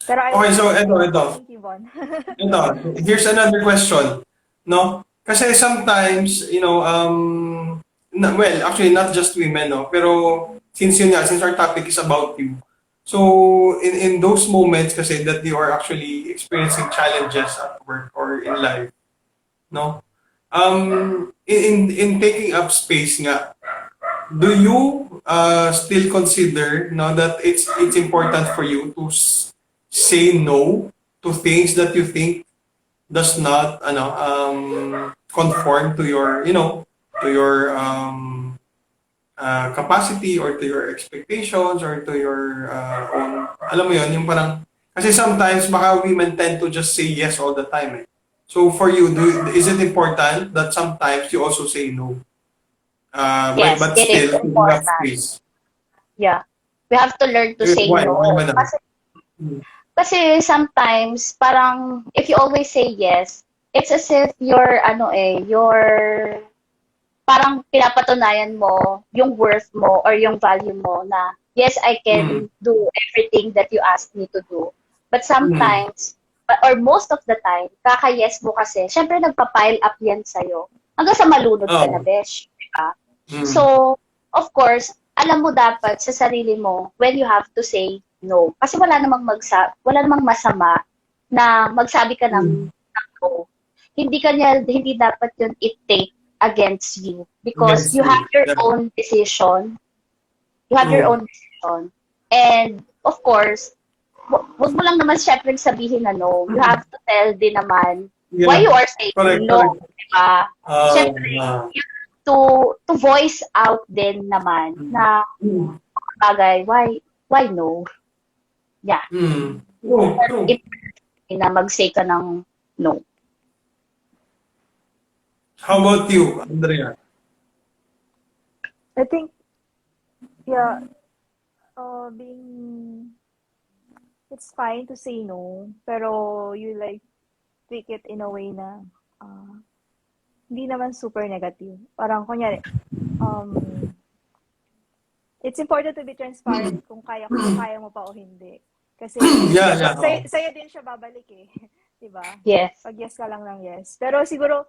Pero okay, so ito. Thank you, Von. Here's another question. No? Kasi sometimes, actually not just women, pero since our topic is about you. So in those moments kasi that you are actually experiencing challenges at work or in life, no? In taking up space nga, do you still consider that it's important for you to say no to things that you think does not conform to your to your capacity or to your expectations or to your own, alam mo yon, yung parang, kasi sometimes baka women tend to just say yes all the time eh. So for you, is it important that sometimes you also say no? Yes, But it is still, you have important. space. Yeah. We have to learn to say Why? no. Why ba na? Kasi sometimes, parang, if you always say yes, it's as if parang pinapatunayan mo yung worth mo or yung value mo na, yes, I Mm. can do everything that you asked me to do. But Mm. sometimes, or most of the time, kaka-yes mo kasi, syempre nagpa-pile up yan sa'yo. Hanggang sa malunod ka na, Oh. besh. Diba? Mm. So, of course, alam mo dapat sa sarili mo when you have to say no. Kasi wala namang masama na magsabi ka Mm. ng no. Hindi dapat yun i-take against you because Against you have you. your Yeah. own decision. You have your True. own decision. And of course, wag mo lang naman syempre sabihin na no. You have to tell din naman why Yeah. you are saying Correct, no, correct. diba? Uh, Syempre, uh, to voice out din naman na mm. bagay, why no? Yeah. Mm. True, true. Important na mag-say ka ng no. How about you, Andrea? I think, yeah, being, it's fine to say no, pero you like take it in a way na uh, hindi naman super negative. Parang kunyari, um, it's important to be transparent kung kaya mo pa o hindi. Kasi Yeah, yeah. Oh. sa'yo din siya babalik eh. 'Di ba? Yes. Pag yes ka lang ng yes. Pero siguro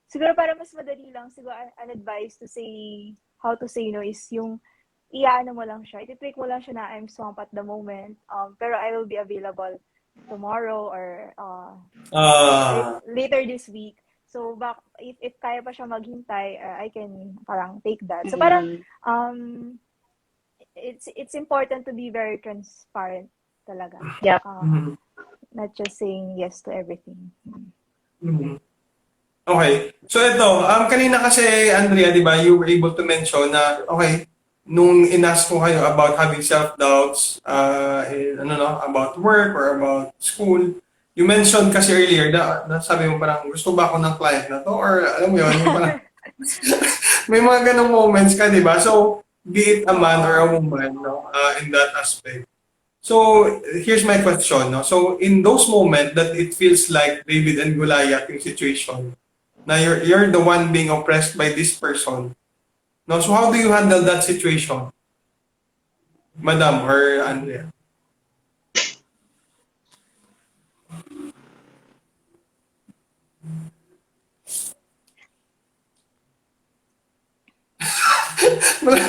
siguro para mas madali lang, siguro an advice to say how to say no is yung iyaano mo lang siya. I-tweak mo lang siya na I'm swamped at the moment. Pero I will be available tomorrow or later this week. So if kaya pa siya maghintay, I can parang take that. So parang it's important to be very transparent talaga. Yep. Not just saying yes to everything. Mm-hmm. Okay. So ito, kanina kasi, Andrea, di ba, you were able to mention na, okay, nung in-ask ko kayo about having self-doubts, about work or about school, you mentioned kasi earlier na sabi mo parang, gusto ba ako ng client na to? Or alam mo yun, yung parang, may mga ganong moments ka, di ba? So, be it a man or a woman, no, in that aspect. So, here's my question, no? So, in those moments that it feels like David and Goliath yung situation, na you're the one being oppressed by this person. No, so how do you handle that situation, Madam or Andrea?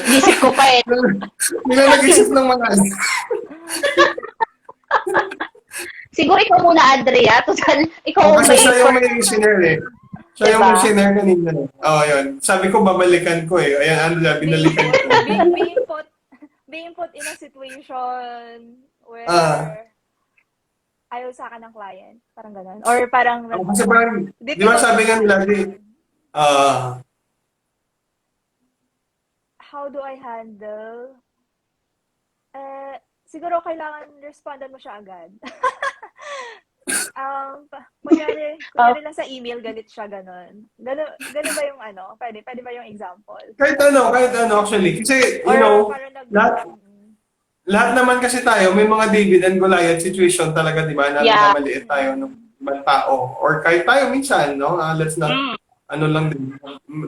Isip ko pa eh. Hindi na nag-isip ng mga Siguro ikaw muna, Andrea. Total, ikaw ang kasi siya yung may person. scenario eh. Siya yung Diba? may scenario kanina. Oo, yun. Sabi ko, babalikan ko eh. Ayan, Andrea, binalikan ko. Being put in a situation where ayaw sa akin ng client. Parang gano'n. Or parang Kasi parang, di ba sabi nga nila, how do I handle? Siguro kailangan respondan mo siya agad. Kunyari lang sa email, galit siya, gano'n. Gano'n ba yung ano? Pwede ba yung example? kahit ano actually. Kasi, you know, lahat naman kasi tayo, may mga David and Goliath situation talaga, di ba? Na namaliit tayo ng ibang tao. Or kahit tayo minsan, no? Let's not, lang din.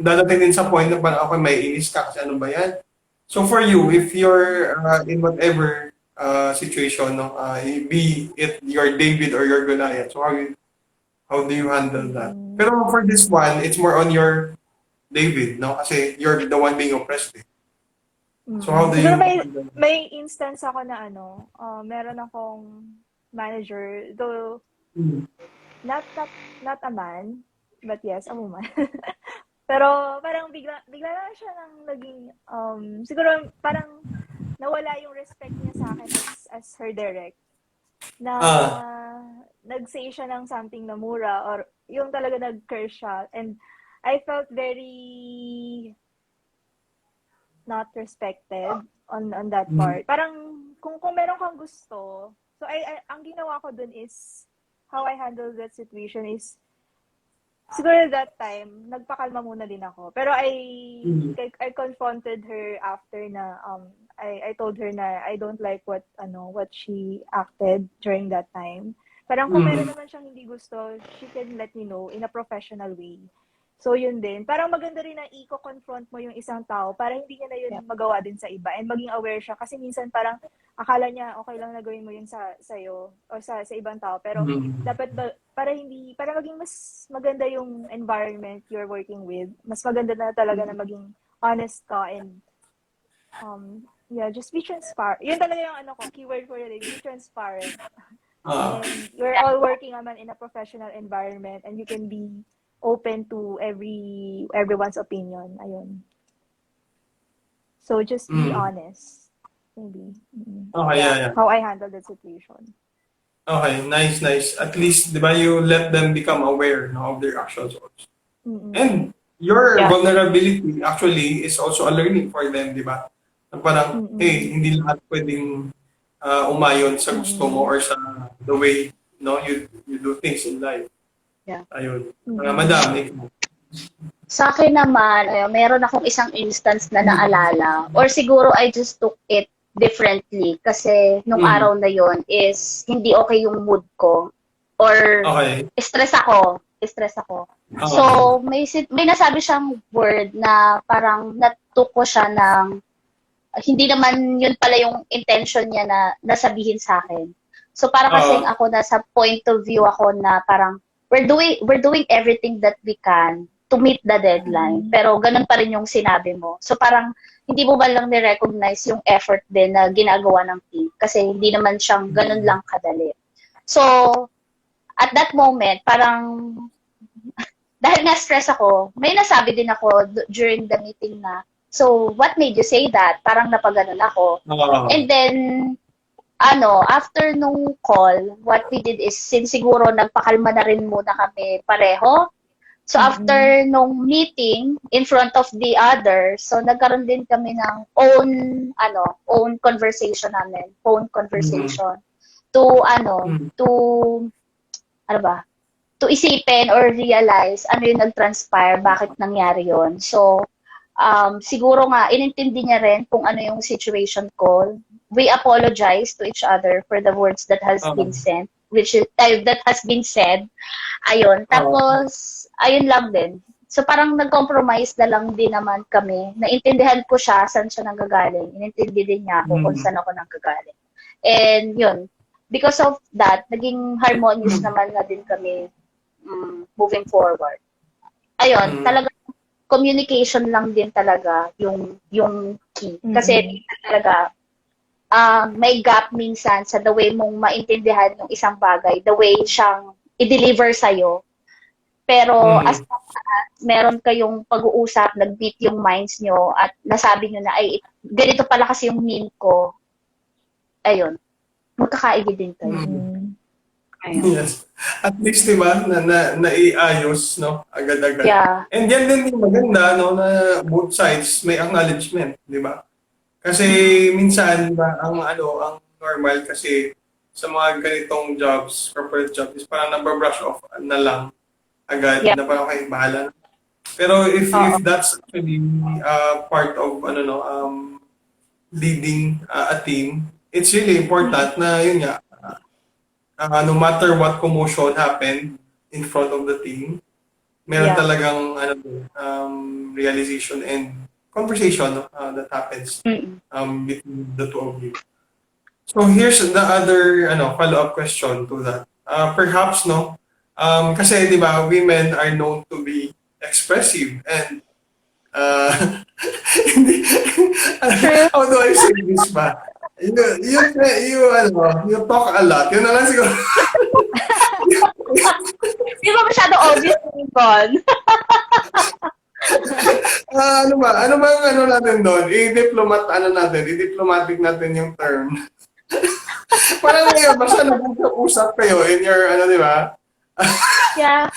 Dadating din sa point na parang, okay, may inis ka kasi ano ba yan? So for you, if you're in whatever situation, no? Be it your David or your Goliath, so how do you handle that? Pero for this one, it's more on your David, no? Kasi you're the one being oppressed. Eh. So how do you handle that? May instance ako na meron akong manager, though not a man, but yes, a woman. Pero parang bigla lang siya nang naging siguro parang nawala yung respect niya sa akin as her direct. na Ah. nag-say siya ng something na mura or yung talaga nag-curse siya. And I felt very not respected on that part. Parang kung meron kang gusto, so ang ginawa ko dun is how I handle that situation is siguro that time nagpakalma muna din ako. Pero I confronted her after na I told her na I don't like what she acted during that time. Parang kung meron naman siyang hindi gusto, she can let me know in a professional way. So, yun din. Parang maganda rin na i-confront mo yung isang tao para hindi niya na yun magawa din sa iba and maging aware siya. Kasi minsan parang akala niya okay lang na gawin mo yun sa'yo o sa ibang tao. Pero dapat para maging mas maganda yung environment you're working with, mas maganda na talaga na maging honest ka and just be transparent. Yun talaga yung keyword for it, be transparent. And you're all working naman in a professional environment and you can be open to everyone's opinion. Ayun. So just be honest. Maybe. Okay, yeah. How I handle the situation. Okay, nice. At least, di ba, you let them become aware of their actions also. And your vulnerability actually is also a learning for them, di ba? Parang, hey, hindi lahat pwedeng umayon sa gusto mo or sa the way you do things in life. Yeah. Ayun. Madami. Sa akin naman, meron akong isang instance na naalala or siguro I just took it differently kasi nung araw na yon is hindi okay yung mood ko or stress ako. So, may nasabi siyang word na parang natuko ko siya ng hindi naman yun pala yung intention niya na nasabihin sa akin. So, para kasing ako nasa point of view ako na parang we're doing everything that we can to meet the deadline. Pero ganun pa rin yung sinabi mo. So parang hindi mo ba lang ni-recognize yung effort din na ginagawa ng team kasi hindi naman siyang ganun lang kadali. So at that moment, parang dahil na-stress ako, may nasabi din ako during the meeting na, so what made you say that? Parang napaganon ako. And then after nung call, what we did is, since siguro nagpakalma na rin muna kami pareho. So after nung meeting in front of the others, so nagkaroon din kami ng own conversation namin, phone conversation to isipin or realize ano yung nag-transpire, bakit nangyari yon. So siguro nga inintindi niya rin kung ano yung situation ko. We apologize to each other for the words that has been said, that has been said. Ayun. Tapos, ayun lang din. So, parang nag-compromise na lang din naman kami. Naintindihan ko siya, saan siya nanggagaling. Inintindi din niya ako kung saan ako nanggagaling. And, yun. Because of that, naging harmonious naman na din kami moving forward. Ayun. Talaga, communication lang din talaga yung key. Kasi, talaga, may gap minsan sa the way mong maintindihan yung isang bagay, the way siyang i-deliver sa'yo. Pero as meron kayong pag-uusap, nag-beat yung minds nyo at nasabi nyo na, ay, ganito pala kasi yung mean ko. Ayun. Magkakaigi din kayo. Ayun. Yes. At least, di ba, naiayos, agad-agad. Yeah. And yan din yung maganda, na both sides may acknowledgement, di ba? Kasi minsan ang normal kasi sa mga ganitong jobs, corporate jobs, is parang nababrush off na lang agad na parang kayo bahala. Pero if that's actually part of leading a team, it's really important na yun nga no matter what commotion happened in front of the team, meron talagang realization and conversation that happens between the two of you. So here's the other follow-up question to that. Perhaps kasi 'di ba, women are known to be expressive and how do I say this ba? You talk a lot. Yun na lang siguro. Di ba masyado obvious Lincoln? Ano bang natin doon? I-diplomatic natin yung term. Parang ngayon, basta nag-usap kayo in your, ano, di ba? Yeah.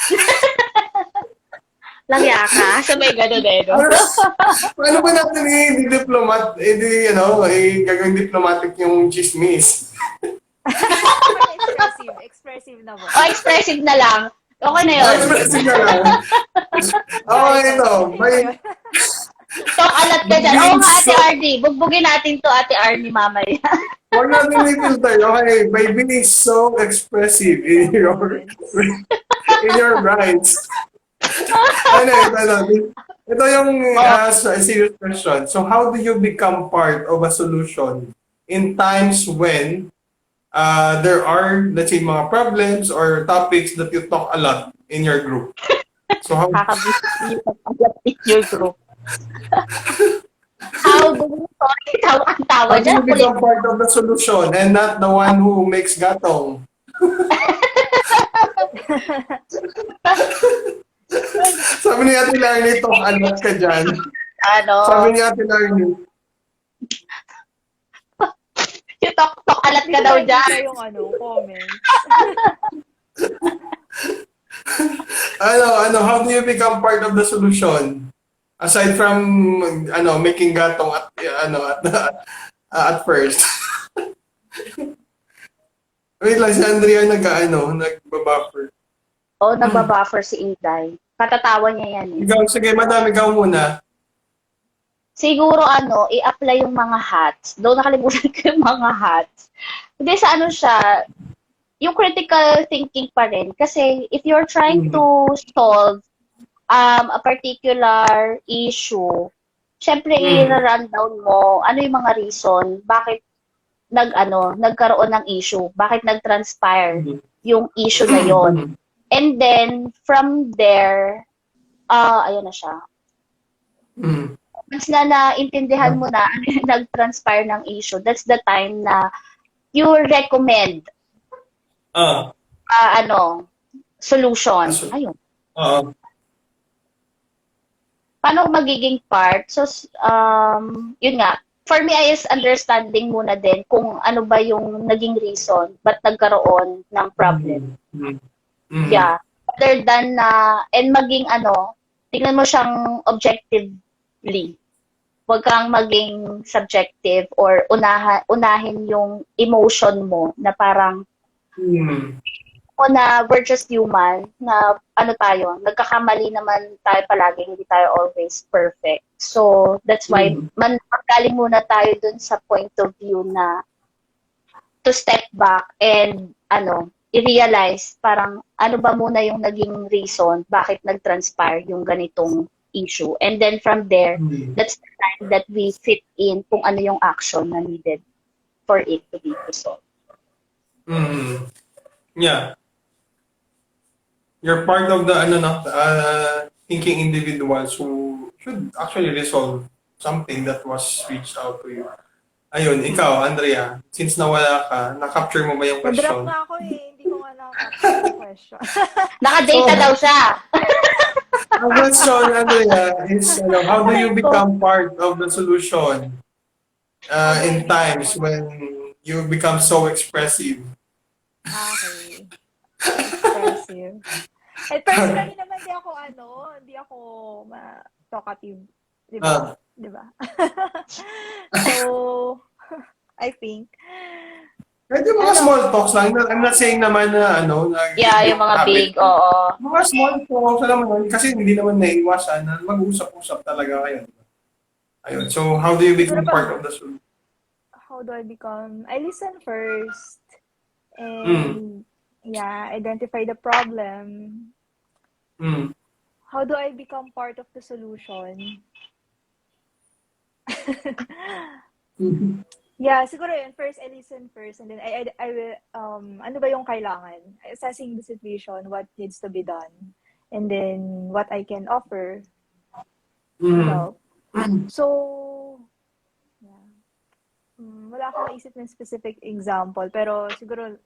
Langya ka. So may gano'n eh, no? Ano, paano ba natin i-diplomat, gagawin diplomatic yung chismis? Expressive. Expressive na ba? O, expressive na lang. Okay na yun. Expressive na lang. Okay, ito. May, Talk alat ka dyan. Oo nga, Ate Arnie. Bugbugin natin to, Ate Arnie, mamaya. Huwag natin i-filter. Okay, by being so expressive in your rights. Ito yung serious question. So, how do you become part of a solution in times when there are, let's say, mga problems or topics that you talk a lot in your group? So, how Kakabisip your group. How do you, sorry, tawa ang tawa do dyan. you become part of the solution and not the one who makes gatong? Sabi ni Ate Larnie, talk a lot ka dyan. Ano? Sabi ni Ate Larnie, Yung talk alat ka daw dyan. Yung comment. how do you become part of the solution? Aside from making gatong at first. Wait lang, si Andrea nagbabuffer. Oo, nagbabuffer si Inday. Katatawa niya yan eh. Ikaw, sige, madam, ikaw muna. Siguro i-apply yung mga hats. Doon nakalimutan ko yung mga hats. Hindi sa siya, yung critical thinking pa rin. Kasi if you're trying to solve a particular issue, syempre i-rundown mo ano yung mga reason bakit nagkaroon ng issue, bakit nag-transpire yung issue na yon. And then from there, ayun na siya. Once na naintindihan mo na ano yung nag-transpire ng issue, that's the time na you recommend solution. Ayun. Paano magiging part? So, yun nga. For me, is understanding muna din kung ano ba yung naging reason ba't nagkaroon ng problem. Yeah. Other than and maging tingnan mo siyang objectively. Huwag kang maging subjective or unahin yung emotion mo na parang o na we're just human, na nagkakamali naman tayo palagi, hindi tayo always perfect. So, that's why magaling muna tayo dun sa point of view na to step back and i-realize parang ano ba muna yung naging reason bakit nag-transpire yung ganitong issue. And then from there, that's the time that we fit in kung ano yung action na needed for it to be resolved. Yeah. You're part of the thinking individuals who should actually resolve something that was reached out to you. Ayun, ikaw, Andrea, since nawala ka, na-capture mo ba yung Drop question? nga ako eh. Hindi ko nga na-capture yung question. Naka-data daw siya. Ang question, Andrea, is how do you become part of the solution in times when you become so expressive? Okay. Expressive. And personally naman, hindi ako talkative. Di ba? Di ba? So, I think. Pwede mga small talks lang. I'm not saying naman na Yeah, yung mga big, oo. Mga small talks naman, kasi hindi naman naiiwasan na mag-usap-usap talaga kayo. Ayun. So, how do you become part of the solution? How do I become? I listen first. And, identify the problem. How do I become part of the solution? Yeah, siguro yun. First, I listen first, and then I will, ano ba yung kailangan? Assessing the situation, what needs to be done, and then what I can offer to help. So, yeah. Wala akong maisip ng specific example, pero siguro,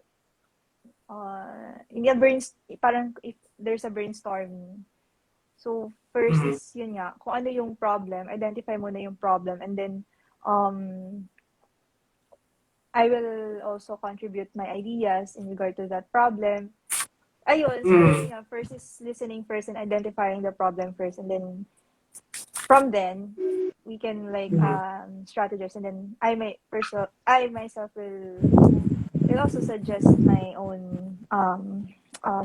parang if there's a brainstorming. So, first is, yun nga, kung ano yung problem, identify mo na yung problem, and then, I will also contribute my ideas in regard to that problem. Ayun, siguro yun nga, first is listening first and identifying the problem first, and then from then we can like strategize, and then I myself will also suggest my own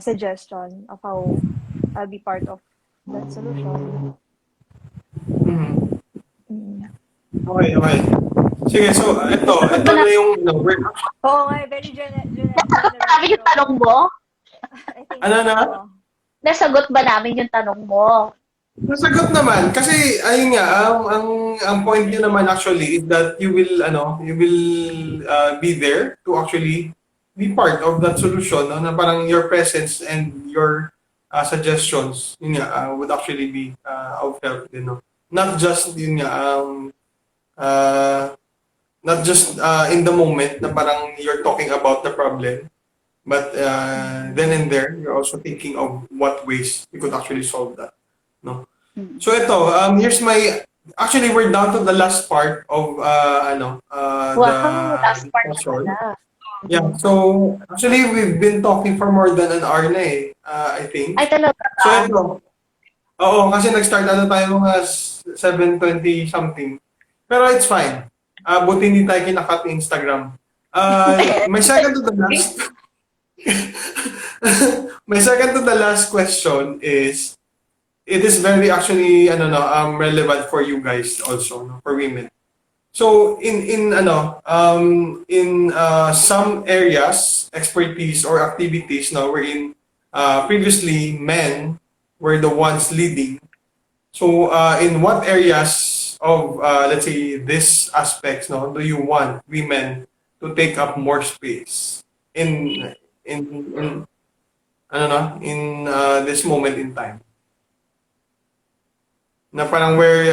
suggestion of how I'll be part of that solution. Mhm. Mm. Okay. Sige, so ito na yung work. Oo nga, very Nasagot ba namin yung tanong mo? I think Ano na? so. Nasagot ba namin yung tanong mo? Nasagot naman kasi ayun nga ang point niyo naman actually is that you will be there to actually be part of that solution, no? Na parang your presence and your suggestions yun nga would actually be of help din, no? Not just yun nga not just in the moment na parang you're talking about the problem, but then and there you're also thinking of what ways you could actually solve that, no? So ito, here's my, actually we're down to the last part of Wow, last part na discussion. pala. Yeah, so actually we've been talking for more than an hour na I think. Ay, talaga So ba? ito, oo, kasi nag-start tayo mga 7:20 something. Pero it's fine. Buti hindi tayo kinakat ni Instagram. My second to the last my second to the last question is, it is very actually relevant for you guys also, no, for women. So in some areas, expertise or activities now wherein previously men were the ones leading. So in what areas of let's say these aspects, no, do you want women to take up more space in I don't know, in this moment in time? Na parang where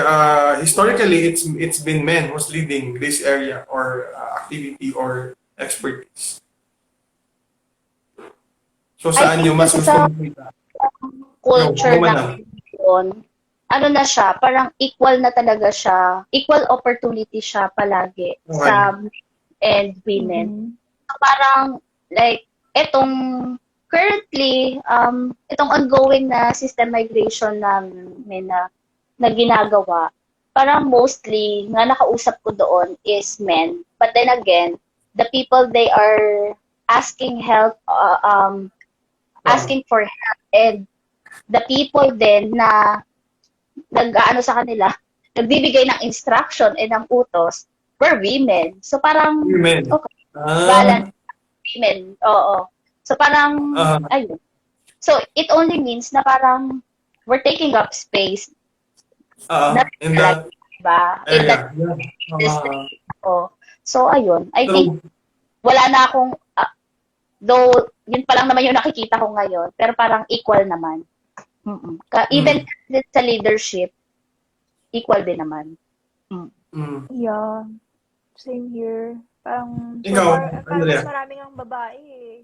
historically it's been men who's leading this area or activity or expertise. So I saan think yung mas kasi gusto sa mong kita? culture No, madam. natin yun, ano na siya, parang equal na talaga siya, equal opportunity siya palagi Okay. sa men and women. Mhm. So parang, like, currently, itong ongoing na system migration namin na ginagawa, parang mostly, nga nakausap ko doon is men. But then again, the people they are asking help, asking for help, and the people din na nag-aano sa kanila, nagbibigay ng instruction and ng utos were women. So parang, Women. okay, Ah, balance women. Oo. So parang, ayun. So it only means na parang we're taking up space. in that Diba? In that area. district. So ayun. I think True. wala na akong, though yun pa lang naman yung nakikita ko ngayon, pero parang equal naman. Even sa leadership, equal din naman. Yeah. Same here. Parang so Ikaw, far, parang Andrea. mas maraming ang babae eh.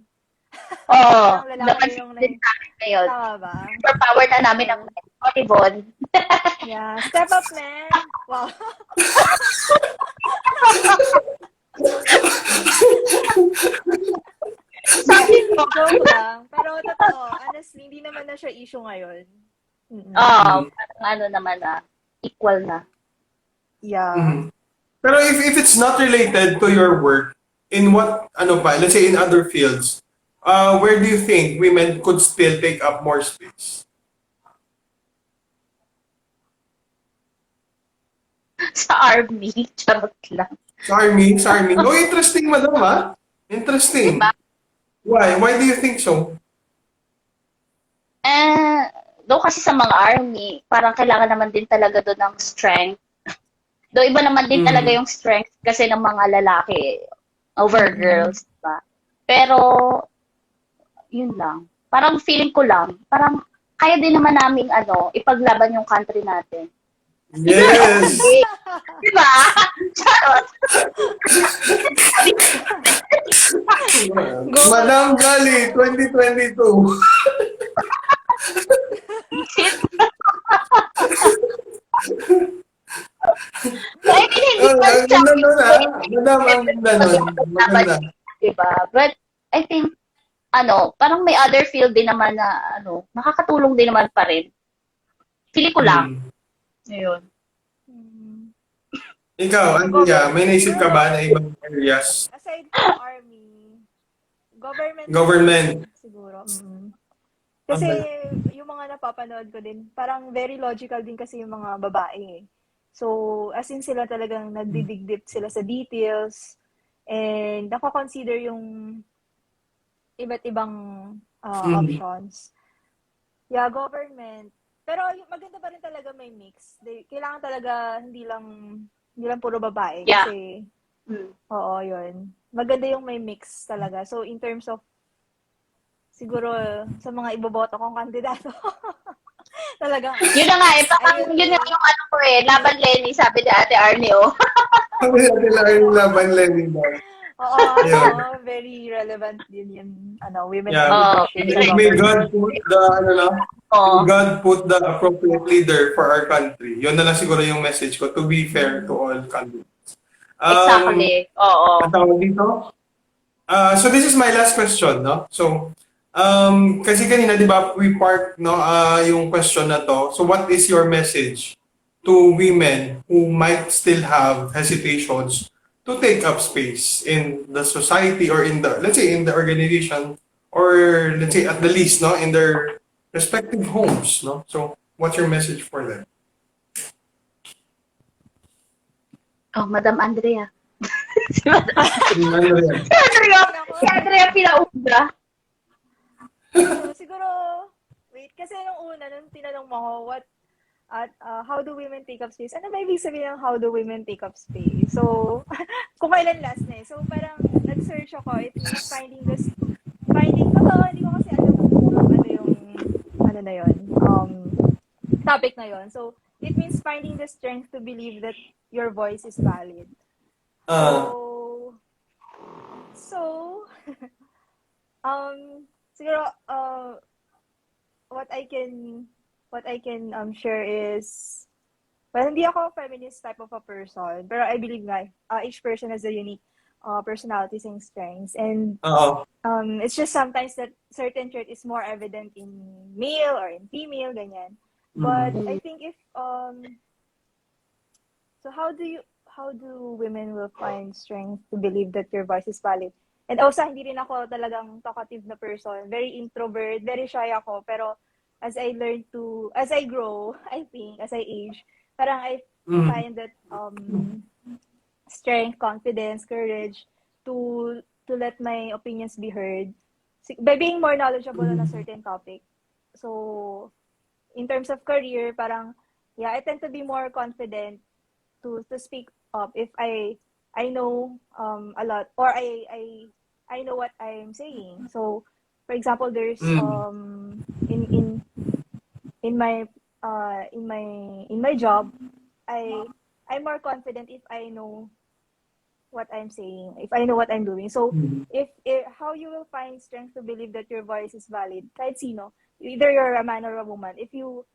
Oo. Parang lalaki Napansin yung din namin ngayon. tama ba? Superpower na namin ang Yvonne. Yeah. Step up, man. Wow. Sabi ko, Joke lang. Pero totoo, honestly, hindi naman na siya issue ngayon. parang ano naman equal na. Yeah. Pero if it's not related to your work, in what let's say in other fields, where do you think women could still take up more space? Sa army, charot lang. Sa army? Oh, interesting, madam, ha? Interesting. Diba? Why do you think so? Doon kasi sa mga army, parang kailangan naman din talaga doon ng strength. Doon iba naman din talaga yung strength kasi ng mga lalaki over girls, diba? Pero, yun lang. Parang feeling ko lang, parang kaya din naman naming ipaglaban yung country natin. Yes! Diba? Charot. Madam Gali, 2022. I mean, hindi ko Mas ang ganda nun, challenging. Madam, ang ganda nun. Dapat, Maganda. diba? But, I think, parang may other field din naman na, nakakatulong din naman pa rin. Pili ko lang. Hmm. Ayun. Mm. Ikaw, Andrea, may naisip ka ba na ibang areas? Aside from army, government Government. siguro. Kasi Okay. yung mga napapanood ko din, parang very logical din kasi yung mga babae. So, as in sila talagang nagdidigdip sila sa details and nako-consider yung iba't ibang options. Yeah, government. Pero maganda pa rin talaga may mix. Kailangan talaga hindi lang puro babae Yeah. kasi oo, yun. Maganda yung may mix talaga. So, in terms of siguro sa mga iboboto kong kandidato. Talagang Yun na nga eh, parang yun nga yung ko Laban Lenny, sabi ni Ate Arnie, oh. Sabi natin lang yung laban, Lenny. Oo, very relevant din yung women in leadership sa May government. God put the, God put the appropriate leader for our country. Yun na lang siguro yung message ko, to be fair to all candidates. Exactly. Oo. Ang tawag dito? So this is my last question, no? So, kasi kanina, di ba, we part, no, yung question na to. So what is your message to women who might still have hesitations to take up space in the society or in the, let's say, in the organization, or let's say at the least, no, in their respective homes, no? So what's your message for them? Oh, Madam Andrea. Si Andrea. Andrea pinauna. Siguro, wait, kasi nung tinanong mo ako, how do women take up space? Ano ba ibig sabihin ng how do women take up space? So, kung kailan last na eh. So, parang nag-search ako. It means hindi ko kasi alam topic na yon. So, it means finding the strength to believe that your voice is valid. So, siguro, what I can share is, well, hindi ako feminist type of a person, pero I believe nga, each person has a unique personalities and strengths, and it's just sometimes that certain trait is more evident in male or in female, ganyan. But I think if so how do women will find strength to believe that your voice is valid? And also, hindi rin ako talagang talkative na person. Very introvert, very shy ako. Pero as I grow, I think, as I age, parang I find that strength, confidence, courage to let my opinions be heard by being more knowledgeable on a certain topic. So, in terms of career, parang, I tend to be more confident to speak up if I know a lot, or I know what I'm saying. So, for example, there's in my job, I'm more confident if I know what I'm saying, if I know what I'm doing. So, if how you will find strength to believe that your voice is valid, kahit sino, either you're a man or a woman, if you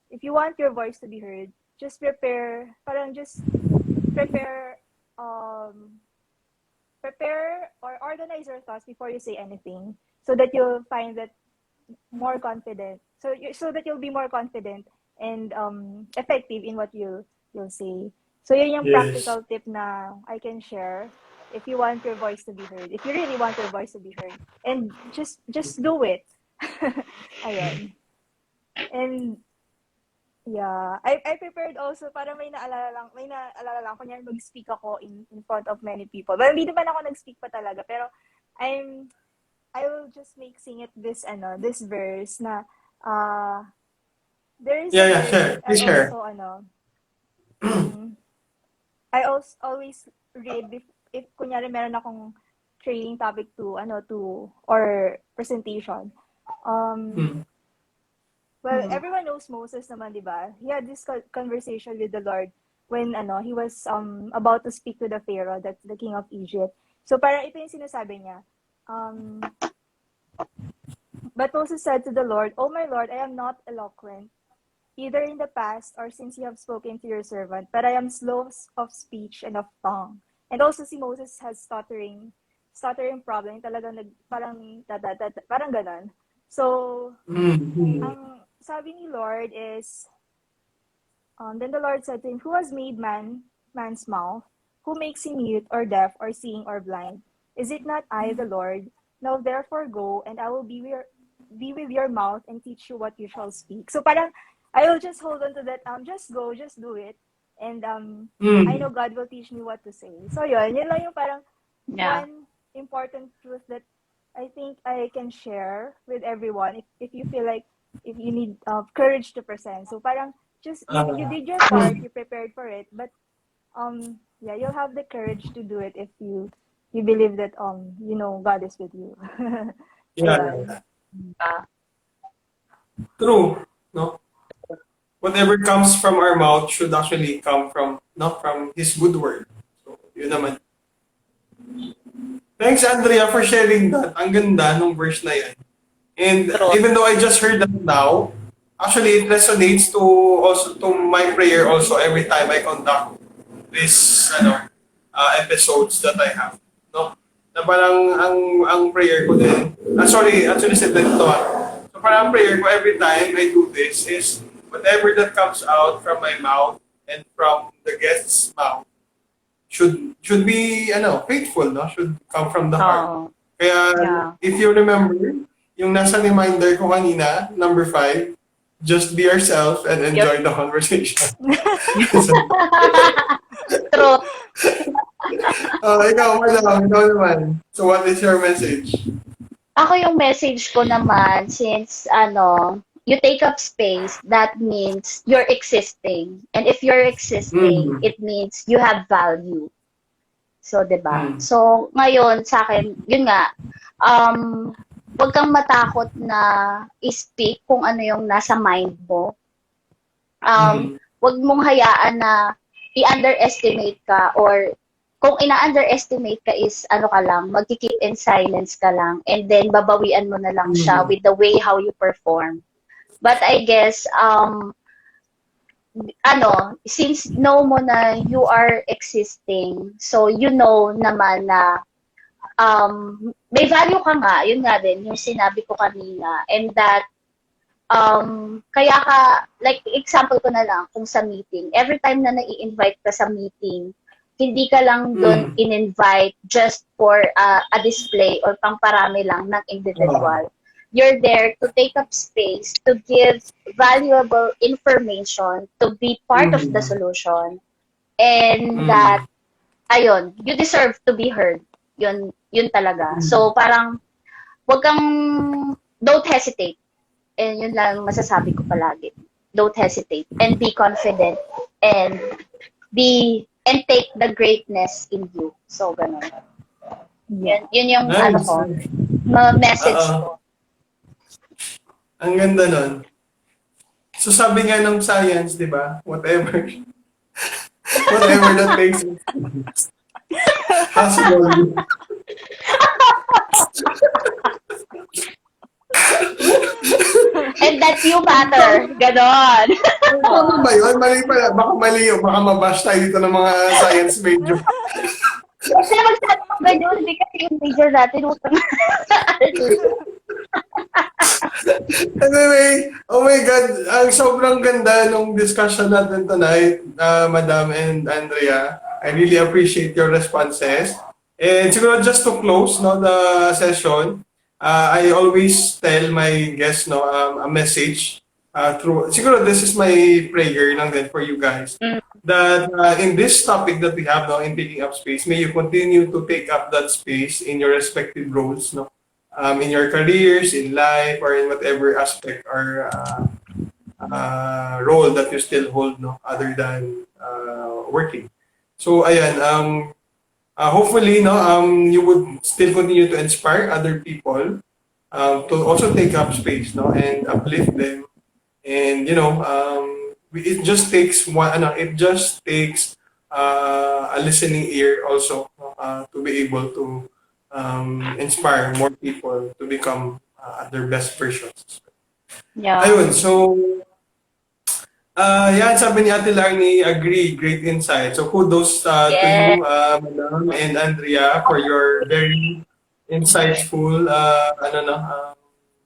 want your voice to be heard, just prepare or organize your thoughts before you say anything, so that you'll find that more confident. So that you'll be more confident and effective in what you'll say. So yun yung practical tip na I can share if you want your voice to be heard. If you really want your voice to be heard, and just do it. Ayun. And yeah, I prepared also para may naalala lang kunyari mag-speak ako in front of many people. Well, hindi naman ako nag-speak pa talaga, pero I will just sing it this verse na there is a verse Please share. I also always read if kunyari meron akong training topic to or presentation. Well, everyone knows Moses naman, di ba? He had this conversation with the Lord when he was about to speak to the Pharaoh, that's the king of Egypt. So parang ito yung sinasabi niya. But Moses said to the Lord, "Oh my Lord, I am not eloquent either in the past or since you have spoken to your servant, but I am slow of speech and of tongue. And also si Moses has stuttering problem, talagang parang parang ganon. So, Mm-hmm. ang sabi ni Lord is, then the Lord said to him, who has made man's mouth? Who makes him mute or deaf or seeing or blind? Is it not I, the Lord? Now therefore go, and I will be with your mouth and teach you what you shall speak. So parang, I will just hold on to that, just go, just do it. And I know Mm. God will teach me what to say. So yun lang yung parang Yeah. one important truth that I think I can share with everyone if you feel like if you need courage to present. So parang just you did your part, you prepared for it, but yeah, you'll have the courage to do it if you believe that God is with you. Yeah, yeah, Ayun. yeah. Ah, True. No? Whatever comes from our mouth should actually come from, no, from His good word. So, yun naman. Thanks, Andrea, for sharing that. Ang ganda nung verse na yan. And true. even though I just heard that now, actually it resonates to also to my prayer also every time I conduct this episodes that I have. No? Na parang ang prayer ko din. Sorry, actually said that ito. So parang ang prayer ko every time I do this is whatever that comes out from my mouth and from the guest's mouth should be faithful, no? Should come from the heart. Oh, Kaya yeah. if you remember, yung nasa reminder ko kanina, number 5, just be yourself and Yep. enjoy the conversation. True. Ikaw, madam, ikaw naman. So what is your message? Ako yung message ko naman, since you take up space, that means you're existing. And if you're existing, Mm. it means you have value. So, 'di ba? Mm. So, ngayon sa akin, yun nga, wag kang matakot na i-speak kung ano yung nasa mind mo. Mm. Wag mong hayaan na i-underestimate ka, or kung ina-underestimate ka is ano ka lang, magki-keep in silence ka lang, and then babawian mo na lang siya Mm. with the way how you perform. But I guess, since know mo na you are existing, so you know naman na may value ka nga, yun nga din, yung sinabi ko kanina, and that kaya ka, like example ko na lang, kung sa meeting, every time na nai-invite ka sa meeting, hindi ka lang doon Mm. in-invite just for a display or pangparami lang ng Oh. individual. You're there to take up space, to give valuable information, to be part of the Mm. solution, and that, Mm. ayun, you deserve to be heard. Yun talaga. Mm. So, parang, don't hesitate. And yun lang masasabi ko palagi. Don't hesitate and be confident and take the greatness in you. So, ganun. Yun yung Nice. message Oo. ko. Ang ganda nun. So sabi nga ng science, di ba? Whatever that takes has value. And that you matter. Ganon. Ano ba yun? Mali pala. Baka mali yun. Baka mabash tayo dito ng mga science major. Kasi magsabi ko ganyan, hindi kasi yung major natin. Anyway, oh my God, ang sobrang ganda nung discussion natin tonight, Madam and Andrea. I really appreciate your responses. And siguro just to close the session, I always tell my guests a message through, siguro this is my prayer lang din for you guys, that in this topic that we have now in taking up space, may you continue to take up that space in your respective roles, in your careers, in life, or in whatever aspect or role that you still hold, other than working. So, ayan, hopefully, you would still continue to inspire other people to also take up space, and uplift them. And, it just takes it just takes a listening ear also, to be able to inspire more people to become their best versions. Yeah. Ayun, so Yan, sabi ni Ate Larnie, agree, great insight. So kudos to Yes. you, Madam and Andrea, for your very insightful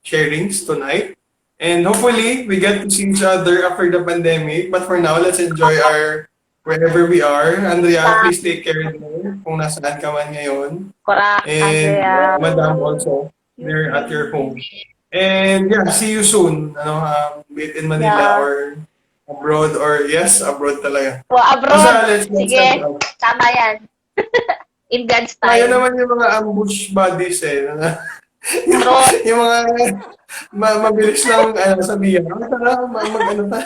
sharings tonight. And hopefully, we get to see each other after the pandemic. But for now, let's enjoy our wherever we are. Andrea, please take care there kung nasaan ka man ngayon. Correct, And Andrea. Madam also, You there at your too. home. And yeah, see you soon. Be it in Manila Yeah. or abroad or yes, abroad talaga. O, Basta abroad. let's Sige, head out. tama yan. In God's Kaya time. naman yung mga ambush buddies eh. yung, Abroad. yung mga mabilis lang sabihan. Tara, mag-ano ta.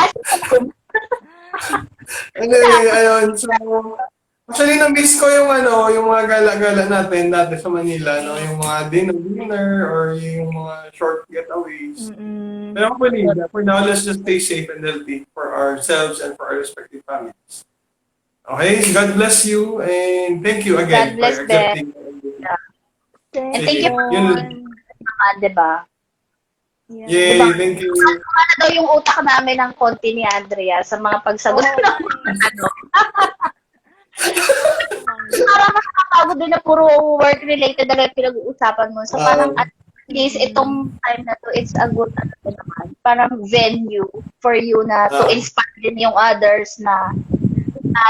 At, Anyway, ayun. So, actually, na-miss ko yung yung mga gala-gala natin dati sa Manila, no? Yung mga dinner or yung mga short getaways. Mm-mm. Pero hopefully, for now, let's just stay safe and healthy for ourselves and for our respective families. Okay? God bless you and thank you again God bless for them. accepting. And thank you Sige, for yun. diba? Yeah. Yay, Diba? thank you. Ano daw yung utak namin ng konti ni Andrea sa mga pagsagot Oo, ng ano. Parang nakakapagod din na puro work-related na lang pinag-uusapan mo. So parang at least itong time na to, it's a good ano din naman. Parang venue for you na to inspire din yung others na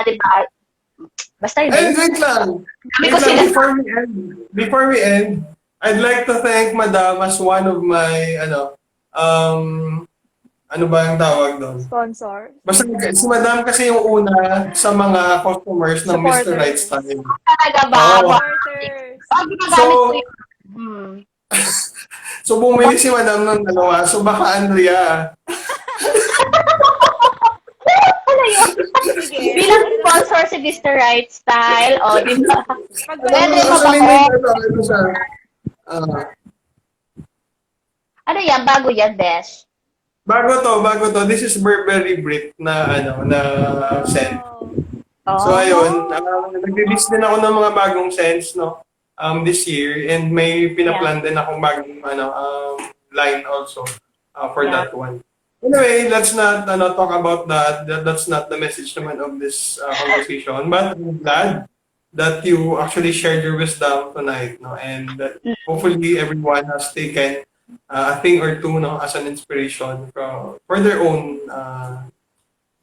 diba? Basta yun. And wait lang. Wait lang, before we end, I'd like to thank Madam as one of my, ano ba yung tawag doon? Sponsor. Basta si Madam kasi yung una sa mga customers ng Mr. Right Supporters. Style. Talaga ba? Oo. Supporters. Ginagamit ko yun. So bumili si Madam ng dalawa. So baka Andrea. Ano yun? Sige. Bilang sponsor si Mr. Right Style, o, di ba? Pwede Actually, mo ito siya. Ano yan? Bago yan, Besh? Bago to. This is Burberry Brit na scent. So ayun, nag-release din ako ng mga bagong scents this year and may pinaplan din akong bagong line also for that one. Anyway, let's not talk about that. That's not the message naman of this conversation. But I'm glad that you actually shared your wisdom tonight, and that hopefully everyone has taken a thing or two, as an inspiration for their own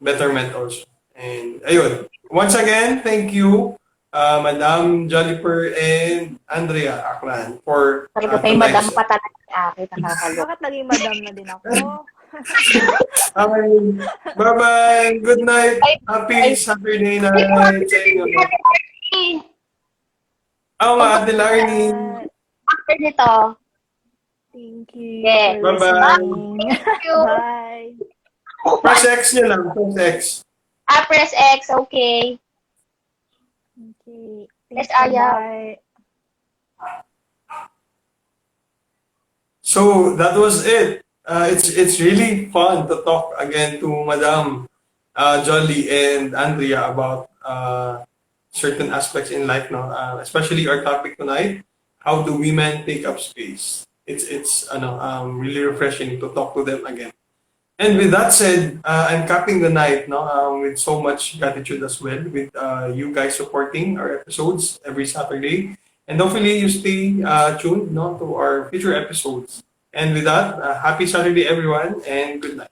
betterment also. And ayun, once again, thank you, Madam Joliper and Andrea Aklan for Talaga may madam pa talaga sa akin. Nakakalo. Bakit naging madam na din ako? Okay. Bye-bye. Good night. Happy Saturday night sa inyo. Oo nga, Ate Larnie. After nito, Thank you Yeah. for Bye-bye. listening. thank you. Bye. Press X nyo lang. Press X. Press X, okay. Okay. Yes, Thank you. Aya. Bye. So that was it. It's really fun to talk again to Madam Jolie and Andrea about certain aspects in life, especially our topic tonight. How do women take up space? It's really refreshing to talk to them again. And with that said, I'm capping the night with so much gratitude as well with you guys supporting our episodes every Saturday. And hopefully you stay tuned to our future episodes. And with that, happy Saturday everyone and good night.